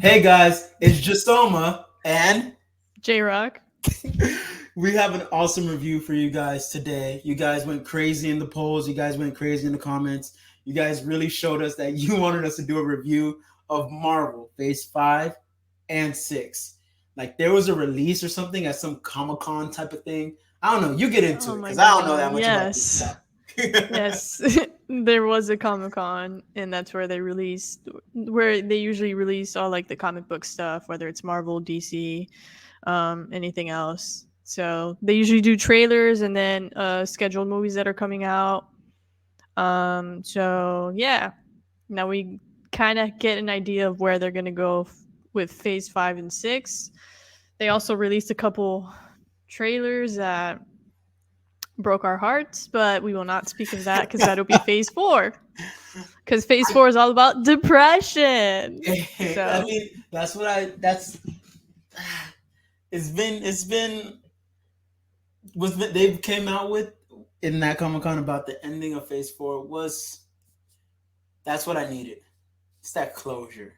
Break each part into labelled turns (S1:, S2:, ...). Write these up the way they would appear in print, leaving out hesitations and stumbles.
S1: Hey guys, it's Jasoma, and
S2: J Rock.
S1: we have an awesome review for you guys today. You guys went crazy in the polls, you guys went crazy in the comments. You guys really showed us that you wanted us to do a review of Marvel Phase 5 and 6. Like there was a release or something at some Comic Con type of thing. I don't know. You get into
S2: Oh
S1: it
S2: my
S1: because I don't know
S2: god,
S1: that much about this
S2: yes.
S1: stuff.
S2: Yes. There was a Comic Con and that's where they usually release all like the comic book stuff, whether it's Marvel, DC, anything else. So they usually do trailers and then scheduled movies that are coming out. So yeah. Now we kind of get an idea of where they're gonna go with phase 5 and 6. They also released a couple trailers that broke our hearts, but we will not speak of that because that'll be phase 4. Because phase 4 is all about depression.
S1: I
S2: So
S1: mean, that's it's been was they came out with in that Comic Con about the ending of Phase 4 was that's what I needed. It's that closure.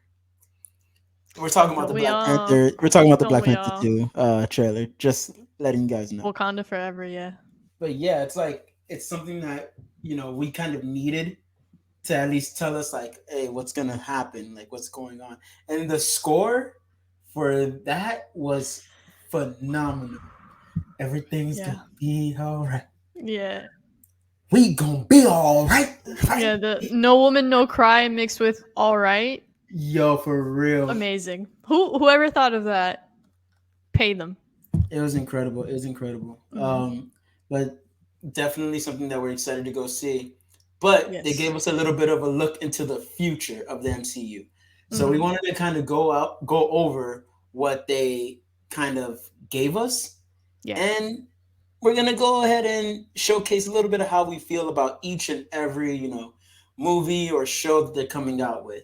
S1: We're talking about
S2: don't
S1: the
S2: we
S1: Black
S2: all?
S1: Panther. We're talking about the
S2: Don't
S1: Black
S2: we
S1: Panther
S2: all?
S1: 2 trailer. Just letting you guys know.
S2: Wakanda forever, yeah.
S1: But yeah, it's like it's something that we kind of needed to at least tell us like, hey, what's gonna happen? Like what's going on? And the score for that was phenomenal. Everything's
S2: Yeah.
S1: gonna be all right.
S2: Yeah.
S1: We gonna be all right, right?
S2: Yeah, the No Woman No Cry mixed with All Right.
S1: Yo, for real,
S2: Amazing. Whoever thought of that, pay them.
S1: it was incredible. It was incredible.
S2: Mm-hmm.
S1: But definitely something that we're excited to go see. But they
S2: Yes.
S1: gave us a little bit of a look into the future of the MCU. So we
S2: Mm-hmm.
S1: wanted to kind of go over what they kind of gave us,
S2: Yeah.
S1: and we're gonna go ahead and showcase a little bit of how we feel about each and every movie or show that they're coming out with,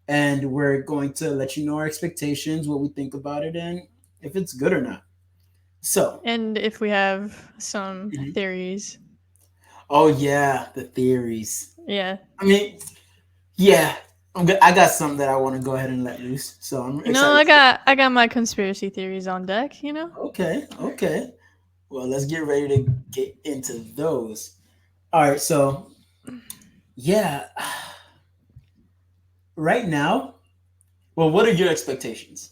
S1: and we're going to let you know our expectations, what we think about it, and if it's good or not. So,
S2: And if we have some
S1: mhm.
S2: theories.
S1: Oh yeah, the theories.
S2: Yeah.
S1: I mean, yeah, I got some that I want to go ahead and let loose. So I'm
S2: You know,
S1: excited
S2: I
S1: to.
S2: got I got my conspiracy theories on deck.
S1: Okay, okay. Well, let's get ready to get into those. All right, so yeah, right now, well, what are your expectations?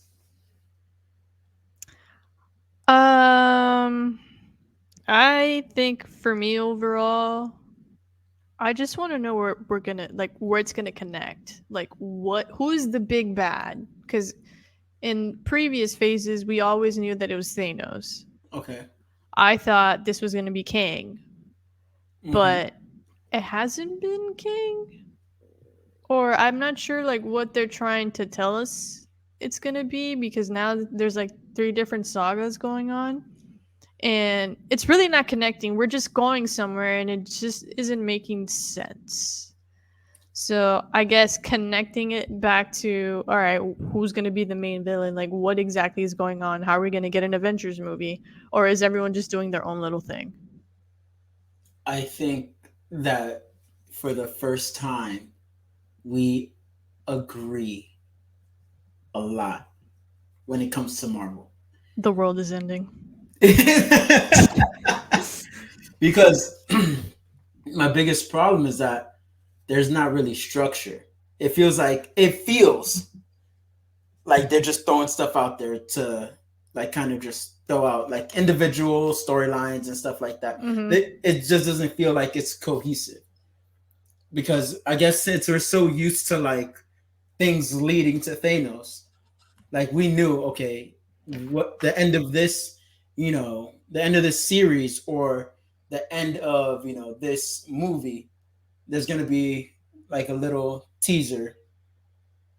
S2: Um I think for me overall, I just want to know where we're gonna like where it's gonna connect. Like who's the big bad? Because in previous phases we always knew that it was Thanos.
S1: Okay.
S2: I thought this was gonna be Kang,
S1: Mm-hmm.
S2: but it hasn't been King. Or I'm not sure like what they're trying to tell us it's gonna be because now there's like 3 different sagas going on. And it's really not connecting. We're just going somewhere and it just isn't making sense. So I guess connecting it back to all right, who's going to be the main villain? Like what exactly is going on? How are we going to get an Avengers movie? Or is everyone just doing their own little thing?
S1: I think that for the first time, we agree a lot when it comes to Marvel.
S2: The world is ending.
S1: Because my biggest problem is that there's not really structure. It feels like they're just throwing stuff out there to like kind of just throw out like individual storylines and stuff like that.
S2: Mm-hmm.
S1: It just doesn't feel like it's cohesive because I guess since we're so used to like things leading to Thanos, like we knew okay, what the end of this, the end of this series or the end of this movie, there's gonna be like a little teaser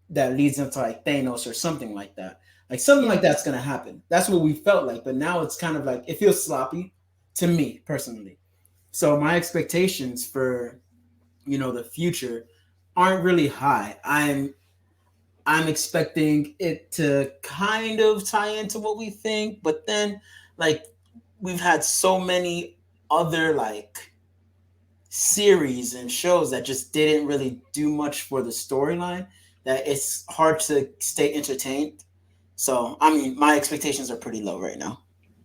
S1: that leads into like Thanos or something like that. Like something like
S2: Yeah.
S1: that's gonna happen. That's what we felt like, but now it's kind of like it feels sloppy to me personally. So my expectations for the future aren't really high. I'm expecting it to kind of tie into what we think, but then like we've had so many other like series and shows that just didn't really do much for the storyline. that it's hard to stay entertained. So I mean, my expectations are pretty low right now,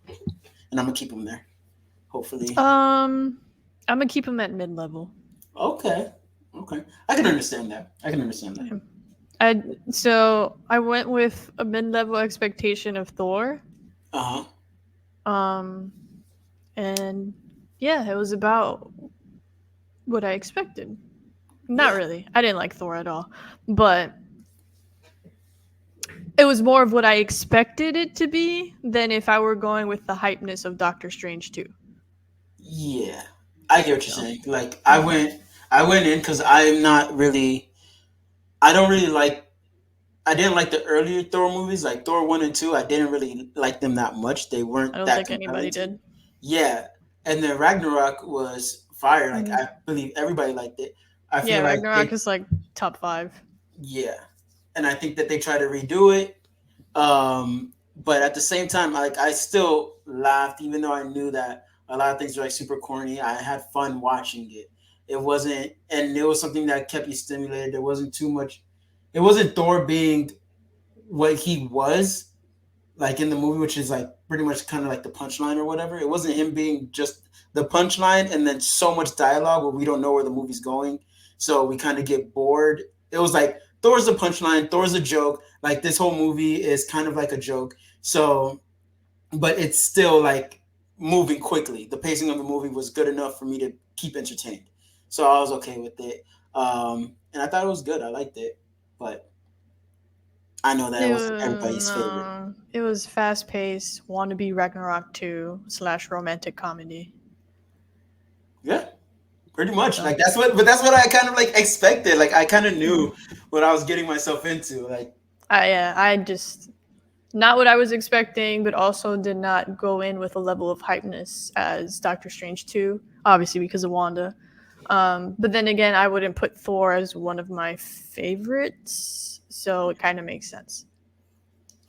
S1: and I'm gonna keep them there. Hopefully.
S2: I'm gonna keep him at mid level.
S1: Okay. Okay. I can understand that. I can understand that.
S2: I so I went with a mid level expectation of Thor.
S1: Uh huh.
S2: Um, and yeah, it was about what I expected. Not
S1: Yeah.
S2: really. I didn't like Thor at all, but it was more of what I expected it to be than if I were going with the hypeness of Doctor Strange 2.
S1: Yeah. I get what you're
S2: So,
S1: saying. Like
S2: mhm.
S1: I went in because I'm not really. I don't really like. I didn't like the earlier Thor movies, like Thor 1 and 2. I didn't really like them that much. They
S2: I
S1: weren't
S2: don't
S1: that
S2: think
S1: compelling
S2: anybody
S1: to me.
S2: did.
S1: Yeah. And then Ragnarok was fire. Like
S2: Mhm.
S1: I believe everybody liked it. I
S2: Yeah,
S1: feel like
S2: Ragnarok
S1: they
S2: is like top 5.
S1: yeah. And I think that they try to redo it. But at the same time, like I still laughed, even though I knew that a lot of things were like super corny. I had fun watching it. It wasn't, and it was something that kept you stimulated. There wasn't too much. It wasn't Thor being what he was like in the movie, which is like pretty much kind of like the punchline or whatever. It wasn't him being just the punchline and then so much dialogue where we don't know where the movie's going. So we kind of get bored. It was like Thor's a punchline, Thor's a joke. Like this whole movie is kind of like a joke. So, but it's still like moving quickly. The pacing of the movie was good enough for me to keep entertained. So I was okay with it. And I thought it was good. I liked it. But I know that it wasn't everybody's favorite.
S2: It was fast paced, wannabe Ragnarok 2 / romantic comedy.
S1: Yeah, pretty much.
S2: So,
S1: Like that's what I kind of like expected. Like I kind of
S2: mhm.
S1: knew what I was getting myself into. Like,
S2: I just not what I was expecting, but also did not go in with a level of hypeness as Doctor Strange 2, obviously because of Wanda. But then again, I wouldn't put Thor as one of my favorites, so it kind of makes sense.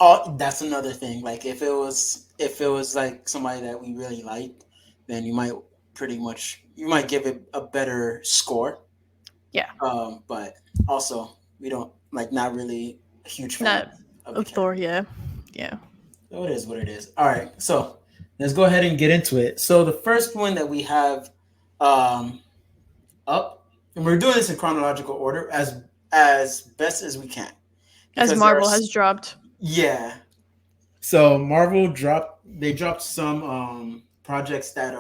S1: oh, that's another thing. Like if it was like somebody that we really liked, then you might pretty much you might give it a better score.
S2: Yeah,
S1: But also we don't like not really a huge fan
S2: not
S1: of the
S2: of Thor,
S1: character.
S2: yeah. Yeah.
S1: So it is what it is. All right, so let's go ahead and get into it. So the first one that we have um, up, and we're doing this in chronological order as best as we can
S2: As
S1: because there are
S2: Marvel has dropped.
S1: yeah. So Marvel dropped they dropped some projects that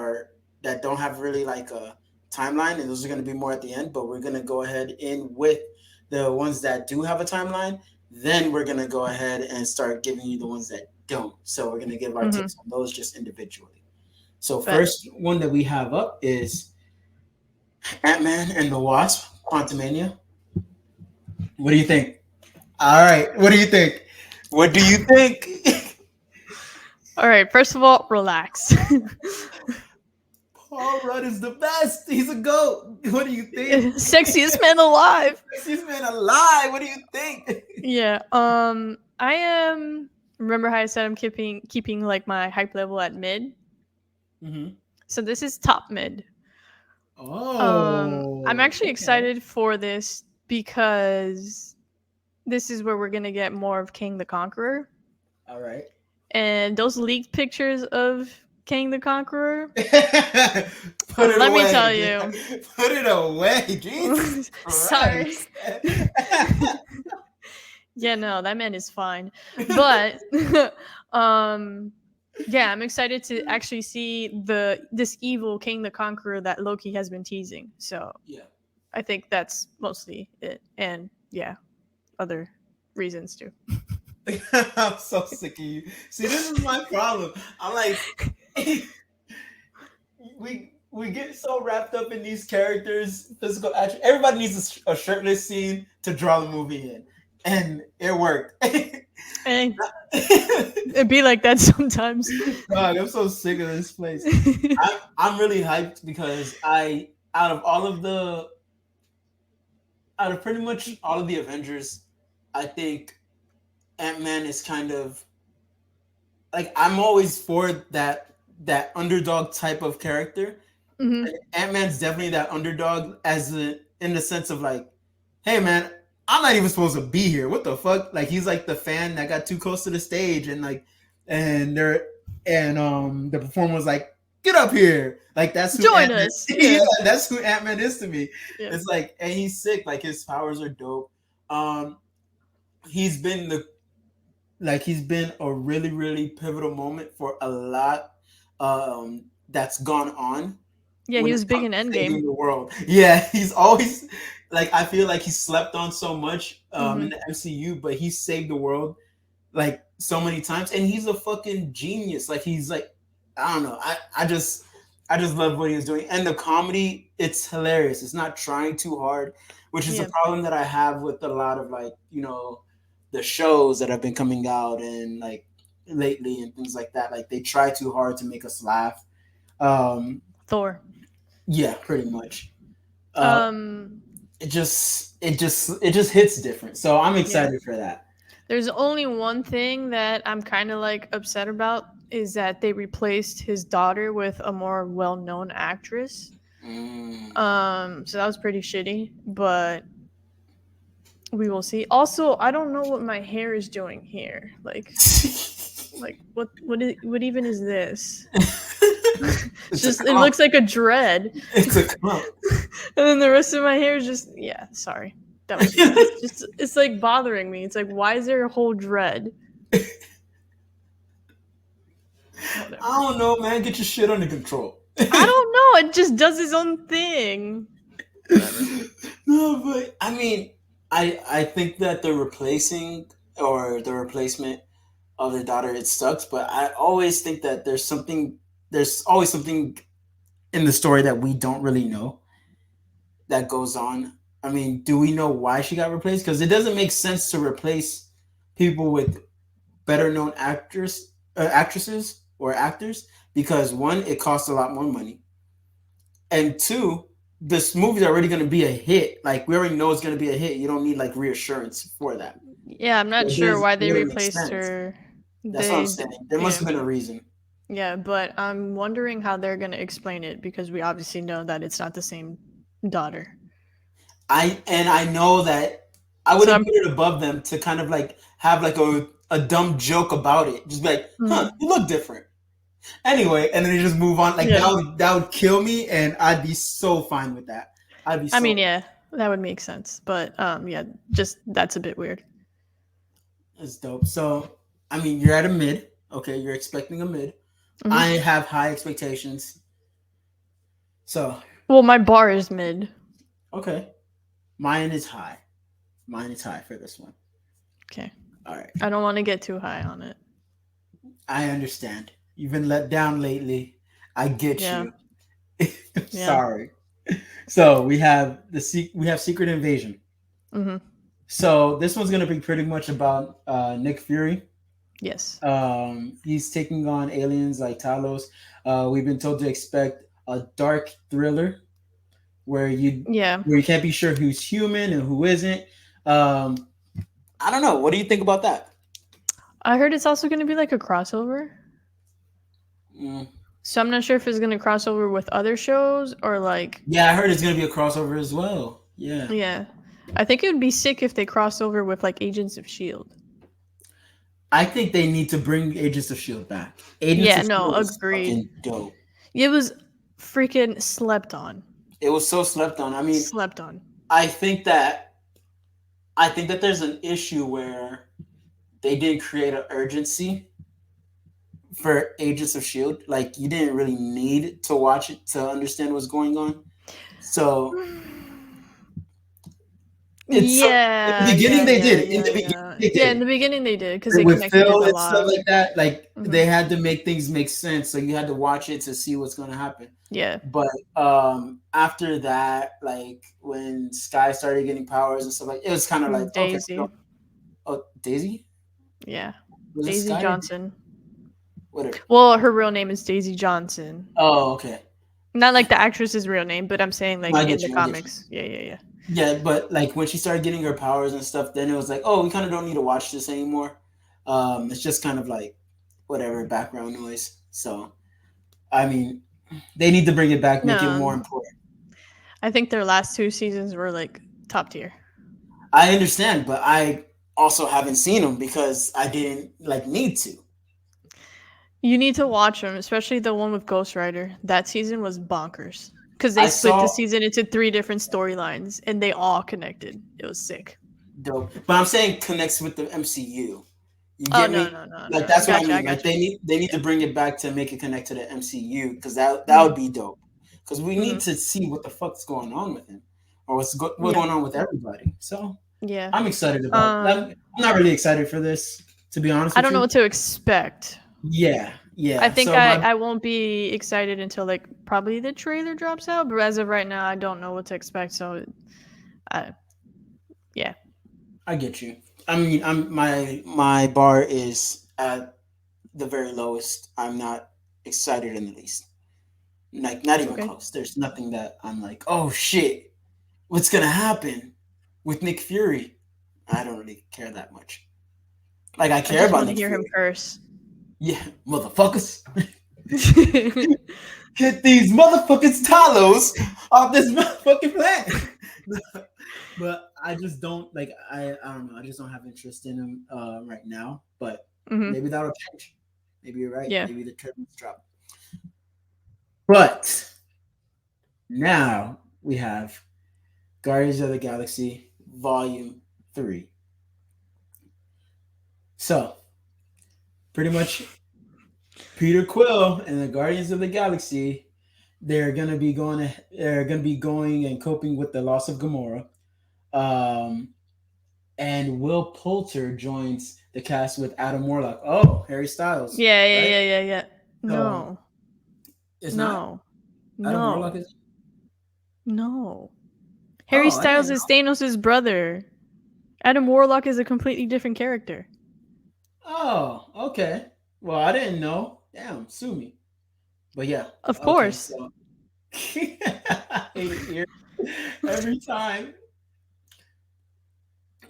S1: don't have really like a timeline, and those are going to be more at the end. But we're going to go ahead in with the ones that do have a timeline. Then we're going to go ahead and start giving you the ones that don't. So we're going to give our
S2: Mm-hmm.
S1: takes on those just individually. So
S2: But
S1: first one that we have up is Ant-Man and the Wasp, Quantumania. What do you think? All right, what do you think? What do you think?
S2: all right, first of all, relax.
S1: Paul Rudd is the best. He's a goat. What do you think?
S2: Sexiest man alive.
S1: Sexiest man alive. What do you think?
S2: Yeah. I am. Remember how I said I'm keeping like my hype level at mid.
S1: Mm-hmm.
S2: So this is top mid. I'm
S1: Oh,
S2: actually
S1: okay.
S2: excited for this because this is where we're gonna get more of King the Conqueror,
S1: All right.
S2: and those leaked pictures of King the Conqueror.
S1: Put it
S2: Let me
S1: away.
S2: tell you.
S1: Put it away. Jesus
S2: Sorry.
S1: Christ.
S2: Yeah, no, that man is fine. But um yeah, I'm excited to actually see this evil King the Conqueror that Loki has been teasing. So
S1: Yeah.
S2: I think that's mostly it. And yeah, other reasons too.
S1: I'm so sick of you. See, this is my problem. I'm like, we get so wrapped up in these characters, physical attributes. Everybody needs a shirtless scene to draw the movie in, and it worked.
S2: And it'd be like that sometimes.
S1: God, I'm so sick of this place. I'm really hyped because I out of pretty much all of the Avengers, I think Ant-Man is kind of like I'm always for that underdog type of character.
S2: Hmm.
S1: Ant Man's definitely that underdog in the sense of like, hey man, I'm not even supposed to be here. What the fuck? Like he's like the fan that got too close to the stage, and like, and they're and the performer was like, "Get up here!" Like that's who
S2: Join
S1: Ant Man.
S2: us.
S1: Yeah,
S2: Yeah.
S1: that's who Ant Man is to me.
S2: Yeah.
S1: It's like, and he's sick. Like his powers are dope. Um, he's been the he's been a really really pivotal moment for a lot that's gone on
S2: Yeah,
S1: when
S2: he
S1: it
S2: was big
S1: comes
S2: in
S1: to saving
S2: Endgame.
S1: the world. Yeah, he's always like I feel like he's slept on so much
S2: Hmm.
S1: in the MCU, but he saved the world like so many times, and he's a fucking genius. Like he's like I don't know. I just love what he was doing, and the comedy it's hilarious. It's not trying too hard, which is a
S2: Yeah.
S1: problem that I have with a lot of like the shows that have been coming out and like lately and things like that. Like they try too hard to make us laugh. Um,
S2: Thor.
S1: yeah, pretty much. Uh,
S2: Um.
S1: it just hits different. So I'm
S2: Yeah.
S1: excited for that.
S2: There's only one thing that I'm kind of like upset about is that they replaced his daughter with a more well-known actress.
S1: Mm.
S2: So that was pretty shitty, but we will see. Also, I don't know what my hair is doing here. Like what even is this? It's
S1: It's a
S2: just it
S1: clump.
S2: looks like a dread.
S1: It's a clump.
S2: And then the rest of my hair is just sorry. That was it's like bothering me. It's like why is there a whole dread? Whatever.
S1: I don't know, man. Get your shit under control.
S2: I don't know. It just does its own thing. Whatever.
S1: No, but I mean, I think that the replacing or the replacement of the daughter it sucks, but I always think that there's always something in the story that we don't really know that goes on. I mean, do we know why she got replaced? Because it doesn't make sense to replace people with better known actresses or actors because one, it costs a lot more money, and two, this movie's already going to be a hit. Like we already know it's going to be a hit. You don't need like reassurance for that.
S2: Yeah, I'm not
S1: It
S2: sure why they
S1: wouldn't make
S2: replaced
S1: sense.
S2: her.
S1: That's what I'm
S2: They
S1: saying. There must
S2: yeah.
S1: have been a reason.
S2: Yeah, but I'm wondering how they're going to explain it because we obviously know that it's not the same daughter.
S1: I know that I
S2: So
S1: wouldn't
S2: I'm
S1: put it above them to kind of like have like a dumb joke about it. Just be like, huh, you look different. Anyway, and then they just move on. Like
S2: Yeah.
S1: that would kill me, and I'd be so fine with that. I'd be
S2: I
S1: so
S2: mean, yeah, that would make sense. But yeah, just that's a bit weird.
S1: It's dope. So I mean you're at a mid. Okay, you're expecting a mid.
S2: Mhm.
S1: I have high expectations. So
S2: Well, my bar is mid.
S1: okay. Mine is high. Mine is high for this one.
S2: Okay.
S1: All right.
S2: I don't want to get too high on it.
S1: I understand. You've been let down lately. I get
S2: Yeah.
S1: you.
S2: Yeah.
S1: Sorry. So we have Secret Invasion.
S2: Mm-hmm.
S1: So this one's gonna be pretty much about Nick Fury.
S2: Yes.
S1: He's taking on aliens like Talos. We've been told to expect a dark thriller where
S2: Yeah.
S1: you can't be sure who's human and who isn't. I don't know. What do you think about that?
S2: I heard it's also going to be like a crossover.
S1: Mm.
S2: So I'm not sure if it's going to cross over with other shows or like.
S1: Yeah, I heard it's gonna be a crossover as well. Yeah.
S2: Yeah. I think it would be sick if they crossed over with like Agents of S.H.I.E.L.D.
S1: I think they need to bring Agents of S.H.I.E.L.D. back.
S2: Yeah,
S1: Agents of
S2: no,
S1: S.H.I.E.L.D. is
S2: agreed.
S1: fucking dope.
S2: It was freaking slept on.
S1: It was so slept on. I mean,
S2: Slept on.
S1: I think that there's an issue where they didn't create an urgency for Agents of S.H.I.E.L.D. Like you didn't really need to watch it to understand what's going on. So
S2: Yeah.
S1: in the beginning they did. In
S2: Yeah.
S1: the beginning they
S2: Yeah, in
S1: did.
S2: the beginning they did because they
S1: With
S2: connected it
S1: Phil
S2: a
S1: and stuff
S2: lot.
S1: like that, like
S2: Mhm.
S1: they had to make things make sense. So you had to watch it to see what's going to happen.
S2: Yeah.
S1: But after that, like when Sky started getting powers and stuff, like it was kind of like okay,
S2: Daisy.
S1: oh Daisy,
S2: Yeah.
S1: was it
S2: Daisy
S1: Sky or
S2: Johnson.
S1: whatever?
S2: Well, her real name is Daisy Johnson.
S1: Oh, okay.
S2: Not like the actress's real name, but I'm saying like
S1: I
S2: in
S1: get
S2: the
S1: you. I get you.
S2: comics. Yeah.
S1: Yeah, but like when she started getting her powers and stuff, then it was like, oh, we kind of don't need to watch this anymore. It's just kind of like whatever background noise. So, I mean, they need to bring it back, make it more
S2: No.
S1: important.
S2: I think their last 2 seasons were like top tier.
S1: I understand, but I also haven't seen them because I didn't like need to.
S2: You need to watch them, especially the one with Ghost Rider. That season was bonkers because they
S1: I
S2: split the
S1: saw
S2: season into 3 different storylines and they all connected. It was sick.
S1: dope, but I'm saying connects with the MCU. You
S2: Oh
S1: get
S2: no
S1: me?
S2: no no
S1: Like
S2: no! I
S1: that's what I
S2: got you. I
S1: mean. Like
S2: got you.
S1: they need to bring it back to make it connect to the MCU because that would
S2: Mm-hmm.
S1: be dope. Because we
S2: Mm-hmm.
S1: need to see what the fuck's going on with him, or what's
S2: Yeah
S1: going on with everybody. So
S2: yeah.
S1: I'm excited about.
S2: Um,
S1: I'm not really excited for this, to be honest
S2: I
S1: with
S2: don't know
S1: you.
S2: what to expect.
S1: Yeah,
S2: I
S1: yeah.
S2: think
S1: So
S2: I
S1: my
S2: I won't be excited until like probably the trailer drops out. But as of right now, I don't know what to expect. So, I yeah.
S1: I get you. I mean, my bar is at the very lowest. I'm not excited in the least. Like not even
S2: Okay.
S1: close. There's nothing that I'm like, oh shit, what's gonna happen with Nick Fury? I don't really care that much. Like I
S2: I
S1: care
S2: just
S1: about
S2: want to
S1: Nick
S2: hear him
S1: Fury.
S2: curse.
S1: Yeah, motherfuckers. Get these motherfucking Talos off this motherfucking planet. But I just don't like I don't know. I just don't have interest in him right now. But
S2: hmm
S1: maybe that'll change. Maybe you're right.
S2: Yeah.
S1: Maybe the trailers drop. But now we have Guardians of the Galaxy Volume 3. So pretty much Peter Quill and the Guardians of the Galaxy, they're gonna be going and coping with the loss of Gamora. Um, and Will Poulter joins the cast with Adam Warlock. Oh, Harry Styles,
S2: Yeah, yeah,
S1: right?
S2: yeah, yeah, yeah.
S1: So
S2: No,
S1: it's not
S2: no,
S1: Adam Warlock.
S2: no,
S1: Is
S2: no. Harry
S1: oh, I
S2: Styles
S1: didn't know.
S2: is Thanos' brother. Adam Warlock is a completely different character.
S1: Oh, okay. Well, I didn't know. Damn, sue me. But yeah,
S2: Of
S1: okay.
S2: course.
S1: So I hate it here every time.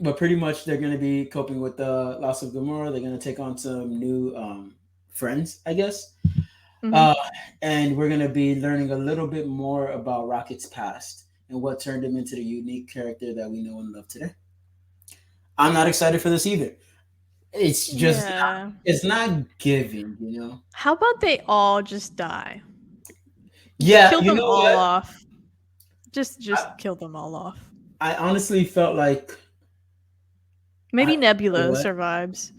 S1: But pretty much they're going to be coping with the loss of Gamora. They're going to take on some new friends, I guess.
S2: hmm
S1: Uh, and we're going to be learning a little bit more about Rocket's past and what turned him into the unique character that we know and love today. I'm not excited for this either. It's just
S2: Yeah.
S1: it's not giving, you know.
S2: How about they all just die? Just
S1: Yeah,
S2: kill
S1: you
S2: them
S1: know
S2: all
S1: what?
S2: off. Just
S1: I,
S2: kill them all off.
S1: I honestly felt like
S2: Maybe
S1: you know
S2: Nebula
S1: what?
S2: survives.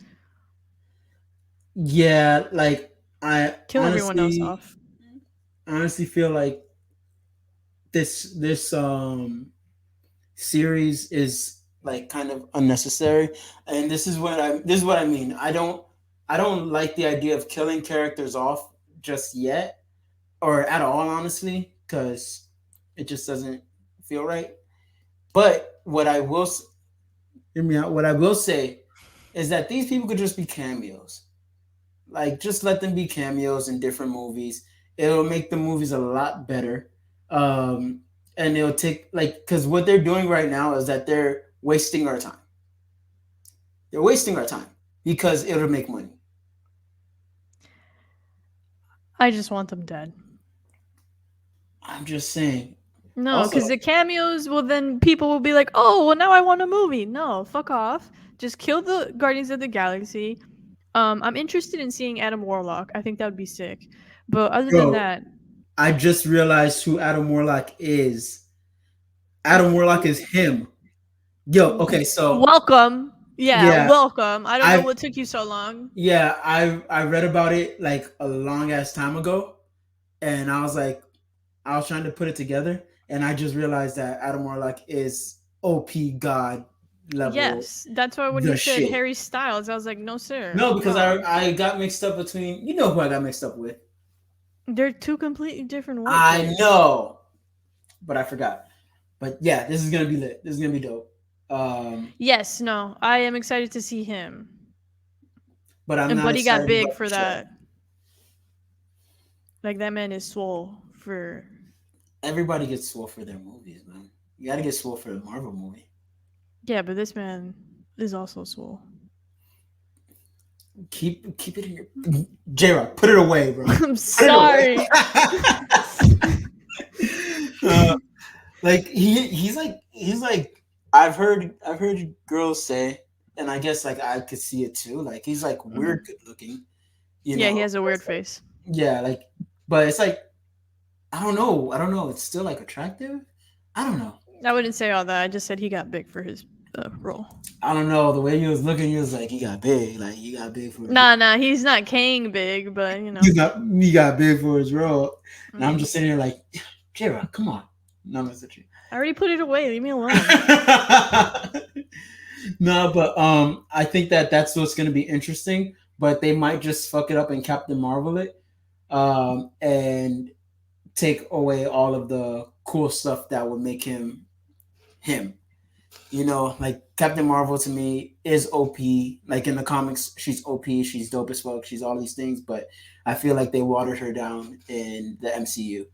S1: Yeah, like I
S2: Kill everyone else off.
S1: honestly feel like this series is like kind of unnecessary, and this is what I mean. I don't like the idea of killing characters off just yet or at all, honestly, because it just doesn't feel right. But hear me out. What I will say is that these people could just be cameos. Like, just let them be cameos in different movies. It'll make the movies a lot better. Um, and it'll take like because what they're doing right now is that they're wasting our time. They're wasting our time because it'll make money.
S2: I just want them dead.
S1: I'm just saying.
S2: No,
S1: Also,
S2: because the cameos, well, then people will be like, oh, well, now I want a movie. No, fuck off. Just kill the Guardians of the Galaxy. I'm interested in seeing Adam Warlock. I think that would be sick. But other than
S1: bro,
S2: that,
S1: I just realized who Adam Warlock is. Adam Warlock is him. Yo, okay, so
S2: welcome. Yeah,
S1: yeah,
S2: welcome. I don't know
S1: I
S2: what took you so long.
S1: I read about it like a long ass time ago, and I was trying to put it together, and I just realized that Adam Warlock is OP God level
S2: Yes, that's why when
S1: the
S2: he said
S1: shit.
S2: Harry Styles, I was like, no, sir.
S1: No, because
S2: No.
S1: I got mixed up between you know who I got mixed up with.
S2: They're two completely different white
S1: I
S2: dudes.
S1: know, but I forgot. But yeah, this is gonna be lit. This is gonna be dope.
S2: Yes, no, I am excited to see him.
S1: But I'm
S2: And
S1: not
S2: Buddy got
S1: excited
S2: big
S1: about the
S2: for
S1: show.
S2: that. Like, that man is swole for.
S1: Everybody gets swole for their movies, man. You gotta get swole for the Marvel movie.
S2: Yeah, but this man is also swole.
S1: Keep it in your J-Rock, put it away, bro.
S2: I'm
S1: Put
S2: sorry.
S1: it away. Like he's like I've heard girls say, and I guess like I could see it too. Like he's like
S2: Hmm.
S1: weird good looking, you
S2: Yeah, he
S1: know.
S2: has a
S1: But
S2: weird
S1: it's like,
S2: face.
S1: yeah, like, but it's like I don't know. I don't know. It's still like attractive. I don't know.
S2: I wouldn't say all that. I just said he got big for his role.
S1: I don't know. The way he was looking, he was like he got big. Like he got big for his.
S2: Nah, nah, he's not Kang big, but you know.
S1: He got big for his role. And I'm
S2: Mm.
S1: just sitting here like, J-Rock, come on. No, I'm messing with you.
S2: I already put it away. Leave me alone.
S1: No, but I think that that's what's going to be interesting. But they might just fuck it up and Captain Marvel it, and take away all of the cool stuff that would make him him. Like Captain Marvel to me is OP. Like in the comics, she's OP. She's dope as fuck. She's all these things, but I feel like they watered her down in the MCU.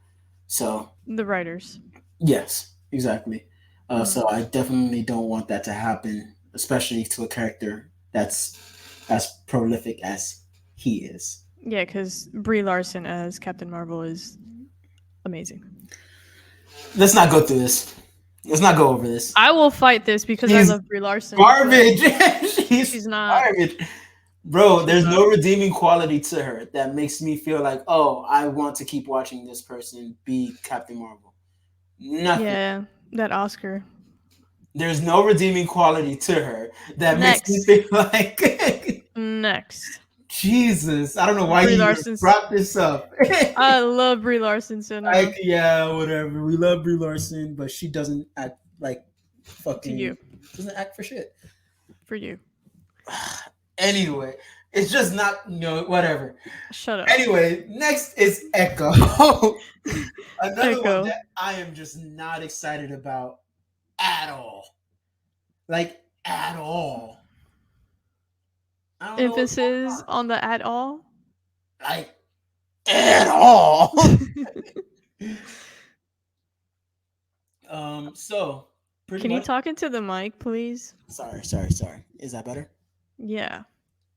S1: So
S2: The writers.
S1: yes, exactly.
S2: Mm.
S1: So I definitely don't want that to happen, especially to a character that's as prolific as he is.
S2: Yeah, because Brie Larson as Captain Marvel is amazing.
S1: Let's not go through this. Let's not go over this.
S2: I will fight this because I
S1: She's
S2: love Brie Larson.
S1: garbage. She's
S2: She's not.
S1: garbage. Bro,
S2: She's
S1: there's
S2: not.
S1: no redeeming quality to her that makes me feel like, oh, I want to keep watching this person be Captain Marvel. Nothing.
S2: Yeah, that Oscar.
S1: There's no redeeming quality to her that makes me
S2: Next.
S1: feel like
S2: Next.
S1: Jesus. I don't know why
S2: Brie
S1: you
S2: Larson's.
S1: brought this up.
S2: I love Brie Larson, so no.
S1: Like, yeah, whatever. We love Brie Larson, but she doesn't act like
S2: To you.
S1: fucking doesn't act for shit.
S2: For you.
S1: Anyway, it's just not whatever.
S2: Shut up.
S1: Anyway, next is Echo. Another
S2: Echo.
S1: one that I am just not excited about at all. Like at all. I don't know what's going
S2: Emphasis
S1: on.
S2: on the at all.
S1: Like at all. So pretty
S2: Can you
S1: much.
S2: talk into the mic, please?
S1: Sorry. Is that better?
S2: Yeah.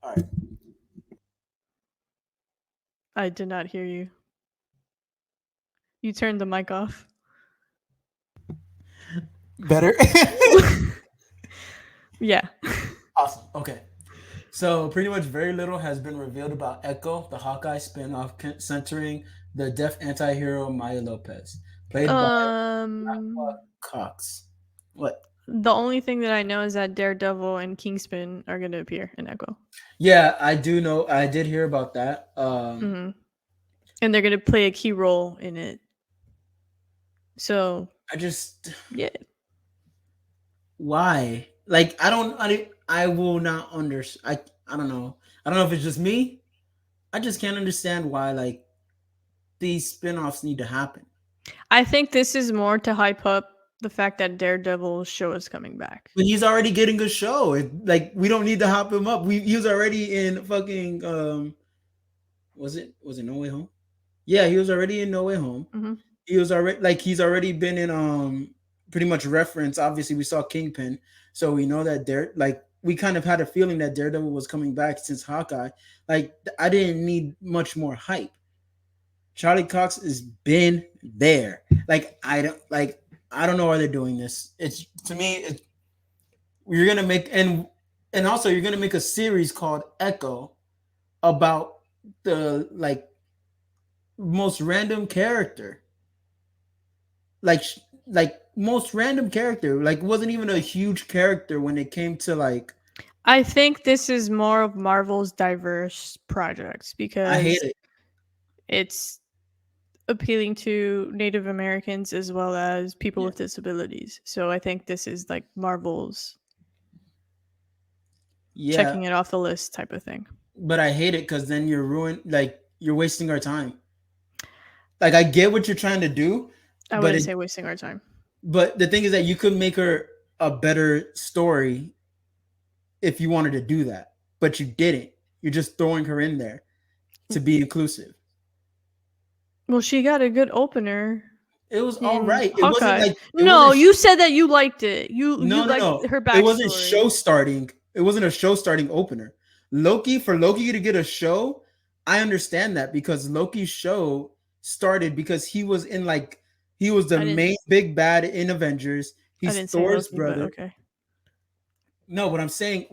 S1: All right.
S2: I did not hear you. You turned the mic off.
S1: Better.
S2: Yeah.
S1: Awesome. Okay. So pretty much very little has been revealed about Echo, the Hawkeye spinoff centering the deaf anti-hero Maya Lopez, played by Cox. What?
S2: The only thing that I know is that Daredevil and Kingspin are going to appear in Echo.
S1: Yeah, I do know. I did hear about that.
S2: Mm-hmm. And they're going to play a key role in it. So
S1: I just
S2: yeah.
S1: Why? Like I will not understand. I don't know. I don't know if it's just me. I just can't understand why like these spin-offs need to happen.
S2: I think this is more to hype up the fact that Daredevil's show is coming back.
S1: But he's already getting a show. Like we don't need to hop him up. He was already in fucking was it No Way Home? Yeah, he was already in No Way Home.
S2: Mm-hmm.
S1: He was already like he's already been in pretty much reference. Obviously, we saw Kingpin, so we know that we kind of had a feeling that Daredevil was coming back since Hawkeye. Like I didn't need much more hype. Charlie Cox has been there. Like I don't know why they're doing this. It's to me, you're gonna make and also you're gonna make a series called Echo about the like most random character. Like most random character. Like wasn't even a huge character when it came to like.
S2: I think this is more of Marvel's diverse projects because
S1: I hate it.
S2: It's appealing to Native Americans as well as people with disabilities. So I think this is like Marvel's checking it off the list type of thing.
S1: But I hate it because then you're wasting our time. Like I get what you're trying to do.
S2: I wouldn't say wasting our time.
S1: But the thing is that you could make her a better story if you wanted to do that. But you didn't. You're just throwing her in there to be inclusive.
S2: Well, she got a good opener.
S1: It was all right.
S2: Hawkeye.
S1: It wasn't like
S2: you said that you liked it. You liked her backstory.
S1: It wasn't show starting. It wasn't a show starting opener. For Loki to get a show, I understand that because Loki's show started because he was the main big bad in Avengers.
S2: I
S1: He's
S2: didn't say
S1: Thor's
S2: Loki, but
S1: brother.
S2: okay.
S1: No, what I'm saying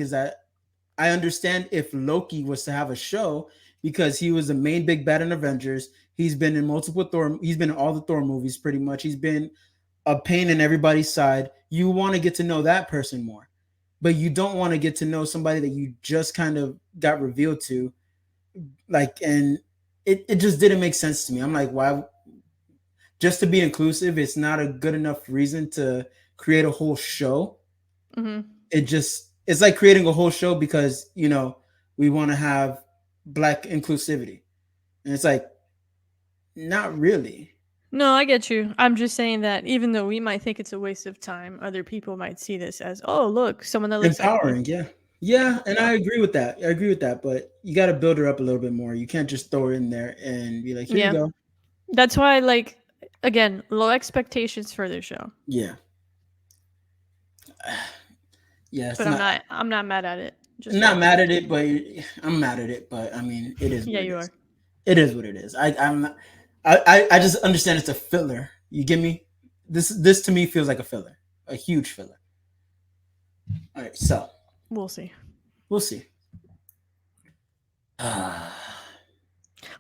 S1: is that I understand if Loki was to have a show because he was the main big bad in Avengers. He's been in multiple Thor. He's been in all the Thor movies pretty much. He's been a pain in everybody's side. You want to get to know that person more, but you don't want to get to know somebody that you just kind of got revealed to. Like, and it just didn't make sense to me. I'm like, why? Just to be inclusive, it's not a good enough reason to create a whole show.
S2: Mm-hmm.
S1: It's like creating a whole show because we want to have black inclusivity, and it's like not really
S2: No, I get you. I'm just saying that even though we might think it's a waste of time, other people might see this as, oh, look, someone that looks like me.
S1: empowering. Yeah, yeah, and
S2: Yeah.
S1: I agree with that. I agree with that, but you got to build her up a little bit more. You can't just throw her in there and be like, here you
S2: Yeah.
S1: go.
S2: That's why, like, again, low expectations for this show.
S1: Yeah, yeah. It's
S2: But I'm
S1: not.
S2: not I'm not mad at it.
S1: I'm
S2: Just for
S1: not
S2: the
S1: mad at
S2: record.
S1: it, but I'm mad at it. But I mean, it is
S2: Yeah,
S1: what it
S2: you
S1: is.
S2: are.
S1: It is what it is. I'm not, I just understand it's a filler. You get me? This to me feels like a filler, a huge filler. All right, so
S2: We'll see.
S1: we'll see. Ah,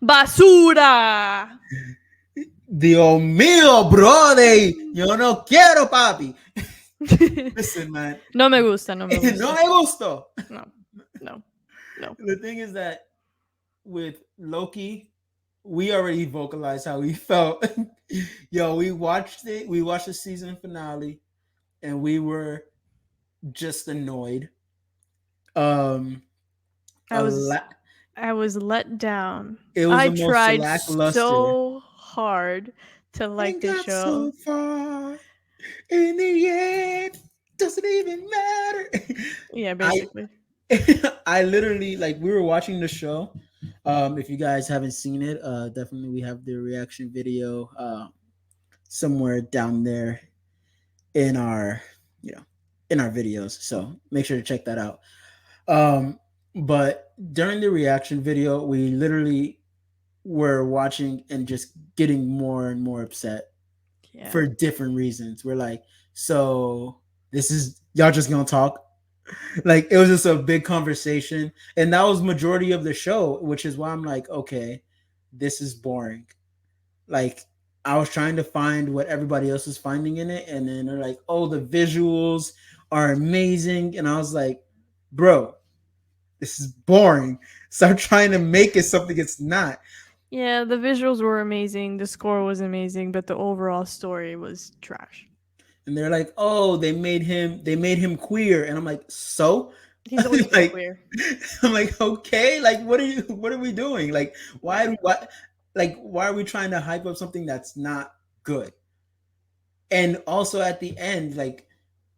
S2: Basura!
S1: Dios mío, brother. Yo no quiero, papi. Listen, man.
S2: No me gusta, no me
S1: No
S2: gusta.
S1: me gustó.
S2: No, no, no.
S1: The thing is that with Loki, we already vocalized how we felt. Yo, we watched it. We watched the season finale, and we were just annoyed. Um,
S2: I
S1: a
S2: was
S1: la-
S2: I was let down.
S1: it was
S2: I
S1: the most
S2: tried
S1: lackluster.
S2: so hard to like
S1: And
S2: this
S1: got so
S2: show.
S1: far in the end, doesn't even matter.
S2: Yeah,
S1: I
S2: basically.
S1: I literally like we were watching the show. If you guys haven't seen it, definitely we have the reaction video somewhere down there in our you know in our videos. So make sure to check that out. But during the reaction video, we literally were watching and just getting more and more upset
S2: Yeah.
S1: for different reasons. We're like, so this is y'all just gonna talk? Like it was just a big conversation, and that was majority of the show, which is why I'm like, okay, this is boring. Like I was trying to find what everybody else is finding in it, and then they're like, oh, the visuals are amazing, and I was like, bro, this is boring. Stop trying to make it something it's not.
S2: Yeah, the visuals were amazing, the score was amazing, but the overall story was trash.
S1: And they're like, oh, they made him queer, and I'm like, so
S2: He's always been
S1: like
S2: queer.
S1: I'm like, okay, like what are we doing? Like why are we trying to hype up something that's not good? And also at the end, like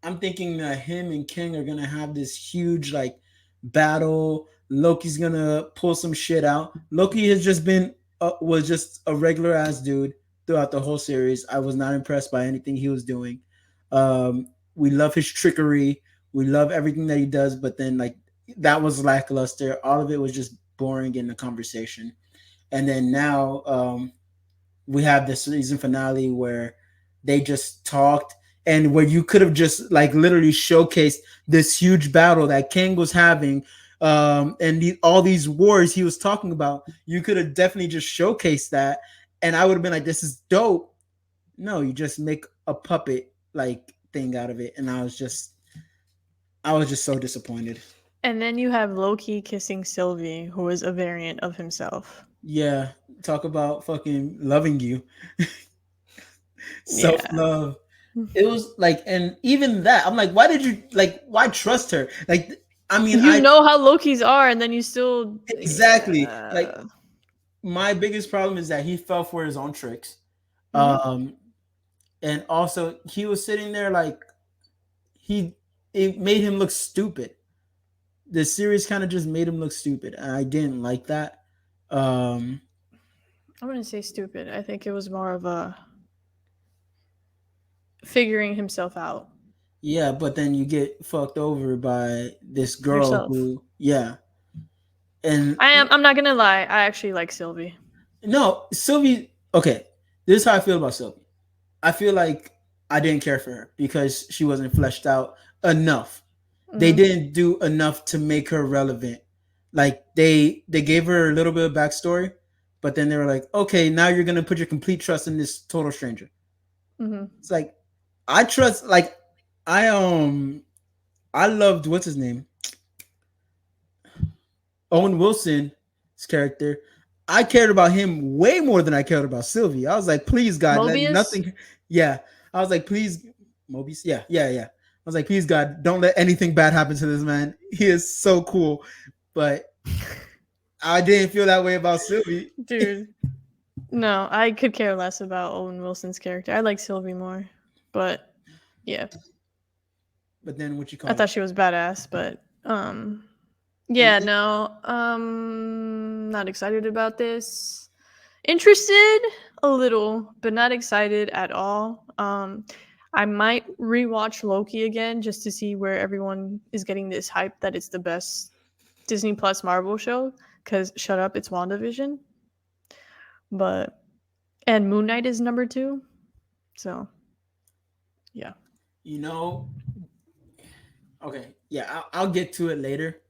S1: I'm thinking that him and King are gonna have this huge like battle. Loki's gonna pull some shit out. Loki has just been was just a regular ass dude throughout the whole series. I was not impressed by anything he was doing. We love his trickery. We love everything that he does, but then like that was lackluster. All of it was just boring in the conversation. And then now we have the season finale where they just talked and where you could have just like literally showcased this huge battle that King was having and all these wars he was talking about. You could have definitely just showcased that, and I would have been like, "This is dope." No, you just make a puppet like thing out of it, and I was just so disappointed.
S2: And then you have Loki kissing Sylvie, who is a variant of himself.
S1: Yeah, talk about fucking loving you, self
S2: Yeah.
S1: love. It was like, and even that, I'm like, why did you like? Why trust her? Like, I mean,
S2: You
S1: I
S2: know how Loki's are, and then you still.
S1: exactly like
S2: Yeah.
S1: my biggest problem is that he fell for his own tricks.
S2: Mhm.
S1: Um, and also he was sitting there like he it made him look stupid. The series kind of just made him look stupid, and I didn't like that. Um,
S2: I wouldn't say stupid. I think it was more of a figuring himself out
S1: yeah, but then you get fucked over by this girl
S2: yourself.
S1: who, yeah, and
S2: I'm not gonna lie. I actually like Sylvie.
S1: no, Sylvie. Okay, this is how I feel about Sylvie. I feel like I didn't care for her because she wasn't fleshed out enough. They
S2: Mm-hmm.
S1: didn't do enough to make her relevant. Like they gave her a little bit of backstory, but then they were like, okay, now you're gonna put your complete trust in this total stranger.
S2: Mm-hmm.
S1: It's like I trust like I I loved what's his name? Owen Wilson's character. I cared about him way more than I cared about Sylvie. I was like, please God, let
S2: Mobius.
S1: nothing. Yeah. I was like, please, Mobius. Yeah, yeah, yeah. I was like, please God, don't let anything bad happen to this man. He is so cool. But I didn't feel that way about Sylvie.
S2: Dude. No, I could care less about Owen Wilson's character. I like Sylvie more. But yeah.
S1: But then what you
S2: I
S1: call it?
S2: thought she was badass, but
S1: And
S2: yeah, no. Not excited about this. Interested a little, but not excited at all. I might rewatch Loki again just to see where everyone is getting this hype that it's the best Disney Plus Marvel show. Cause shut up, it's WandaVision. But and Moon Knight is number 2. So yeah.
S1: you know, okay, yeah, I'll get to it later.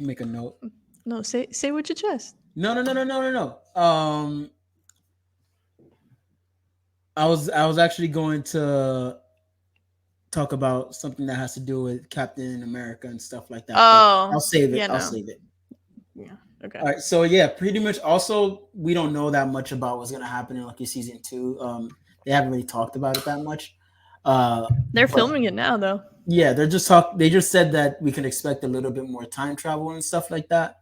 S1: Make a note.
S2: No, say with your chest.
S1: No, no, no, no, no, no, no. I was actually going to talk about something that has to do with Captain America and stuff like that, but I'll
S2: Oh,
S1: save it.
S2: yeah,
S1: I'll
S2: no.
S1: save it.
S2: Yeah. Okay.
S1: All right. So yeah, pretty much. Also, we don't know that much about what's gonna happen in Lucky season 2. They haven't really talked about it that much.
S2: They're
S1: But
S2: filming it now though.
S1: yeah, they're just talk. They just said that we can expect a little bit more time travel and stuff like that.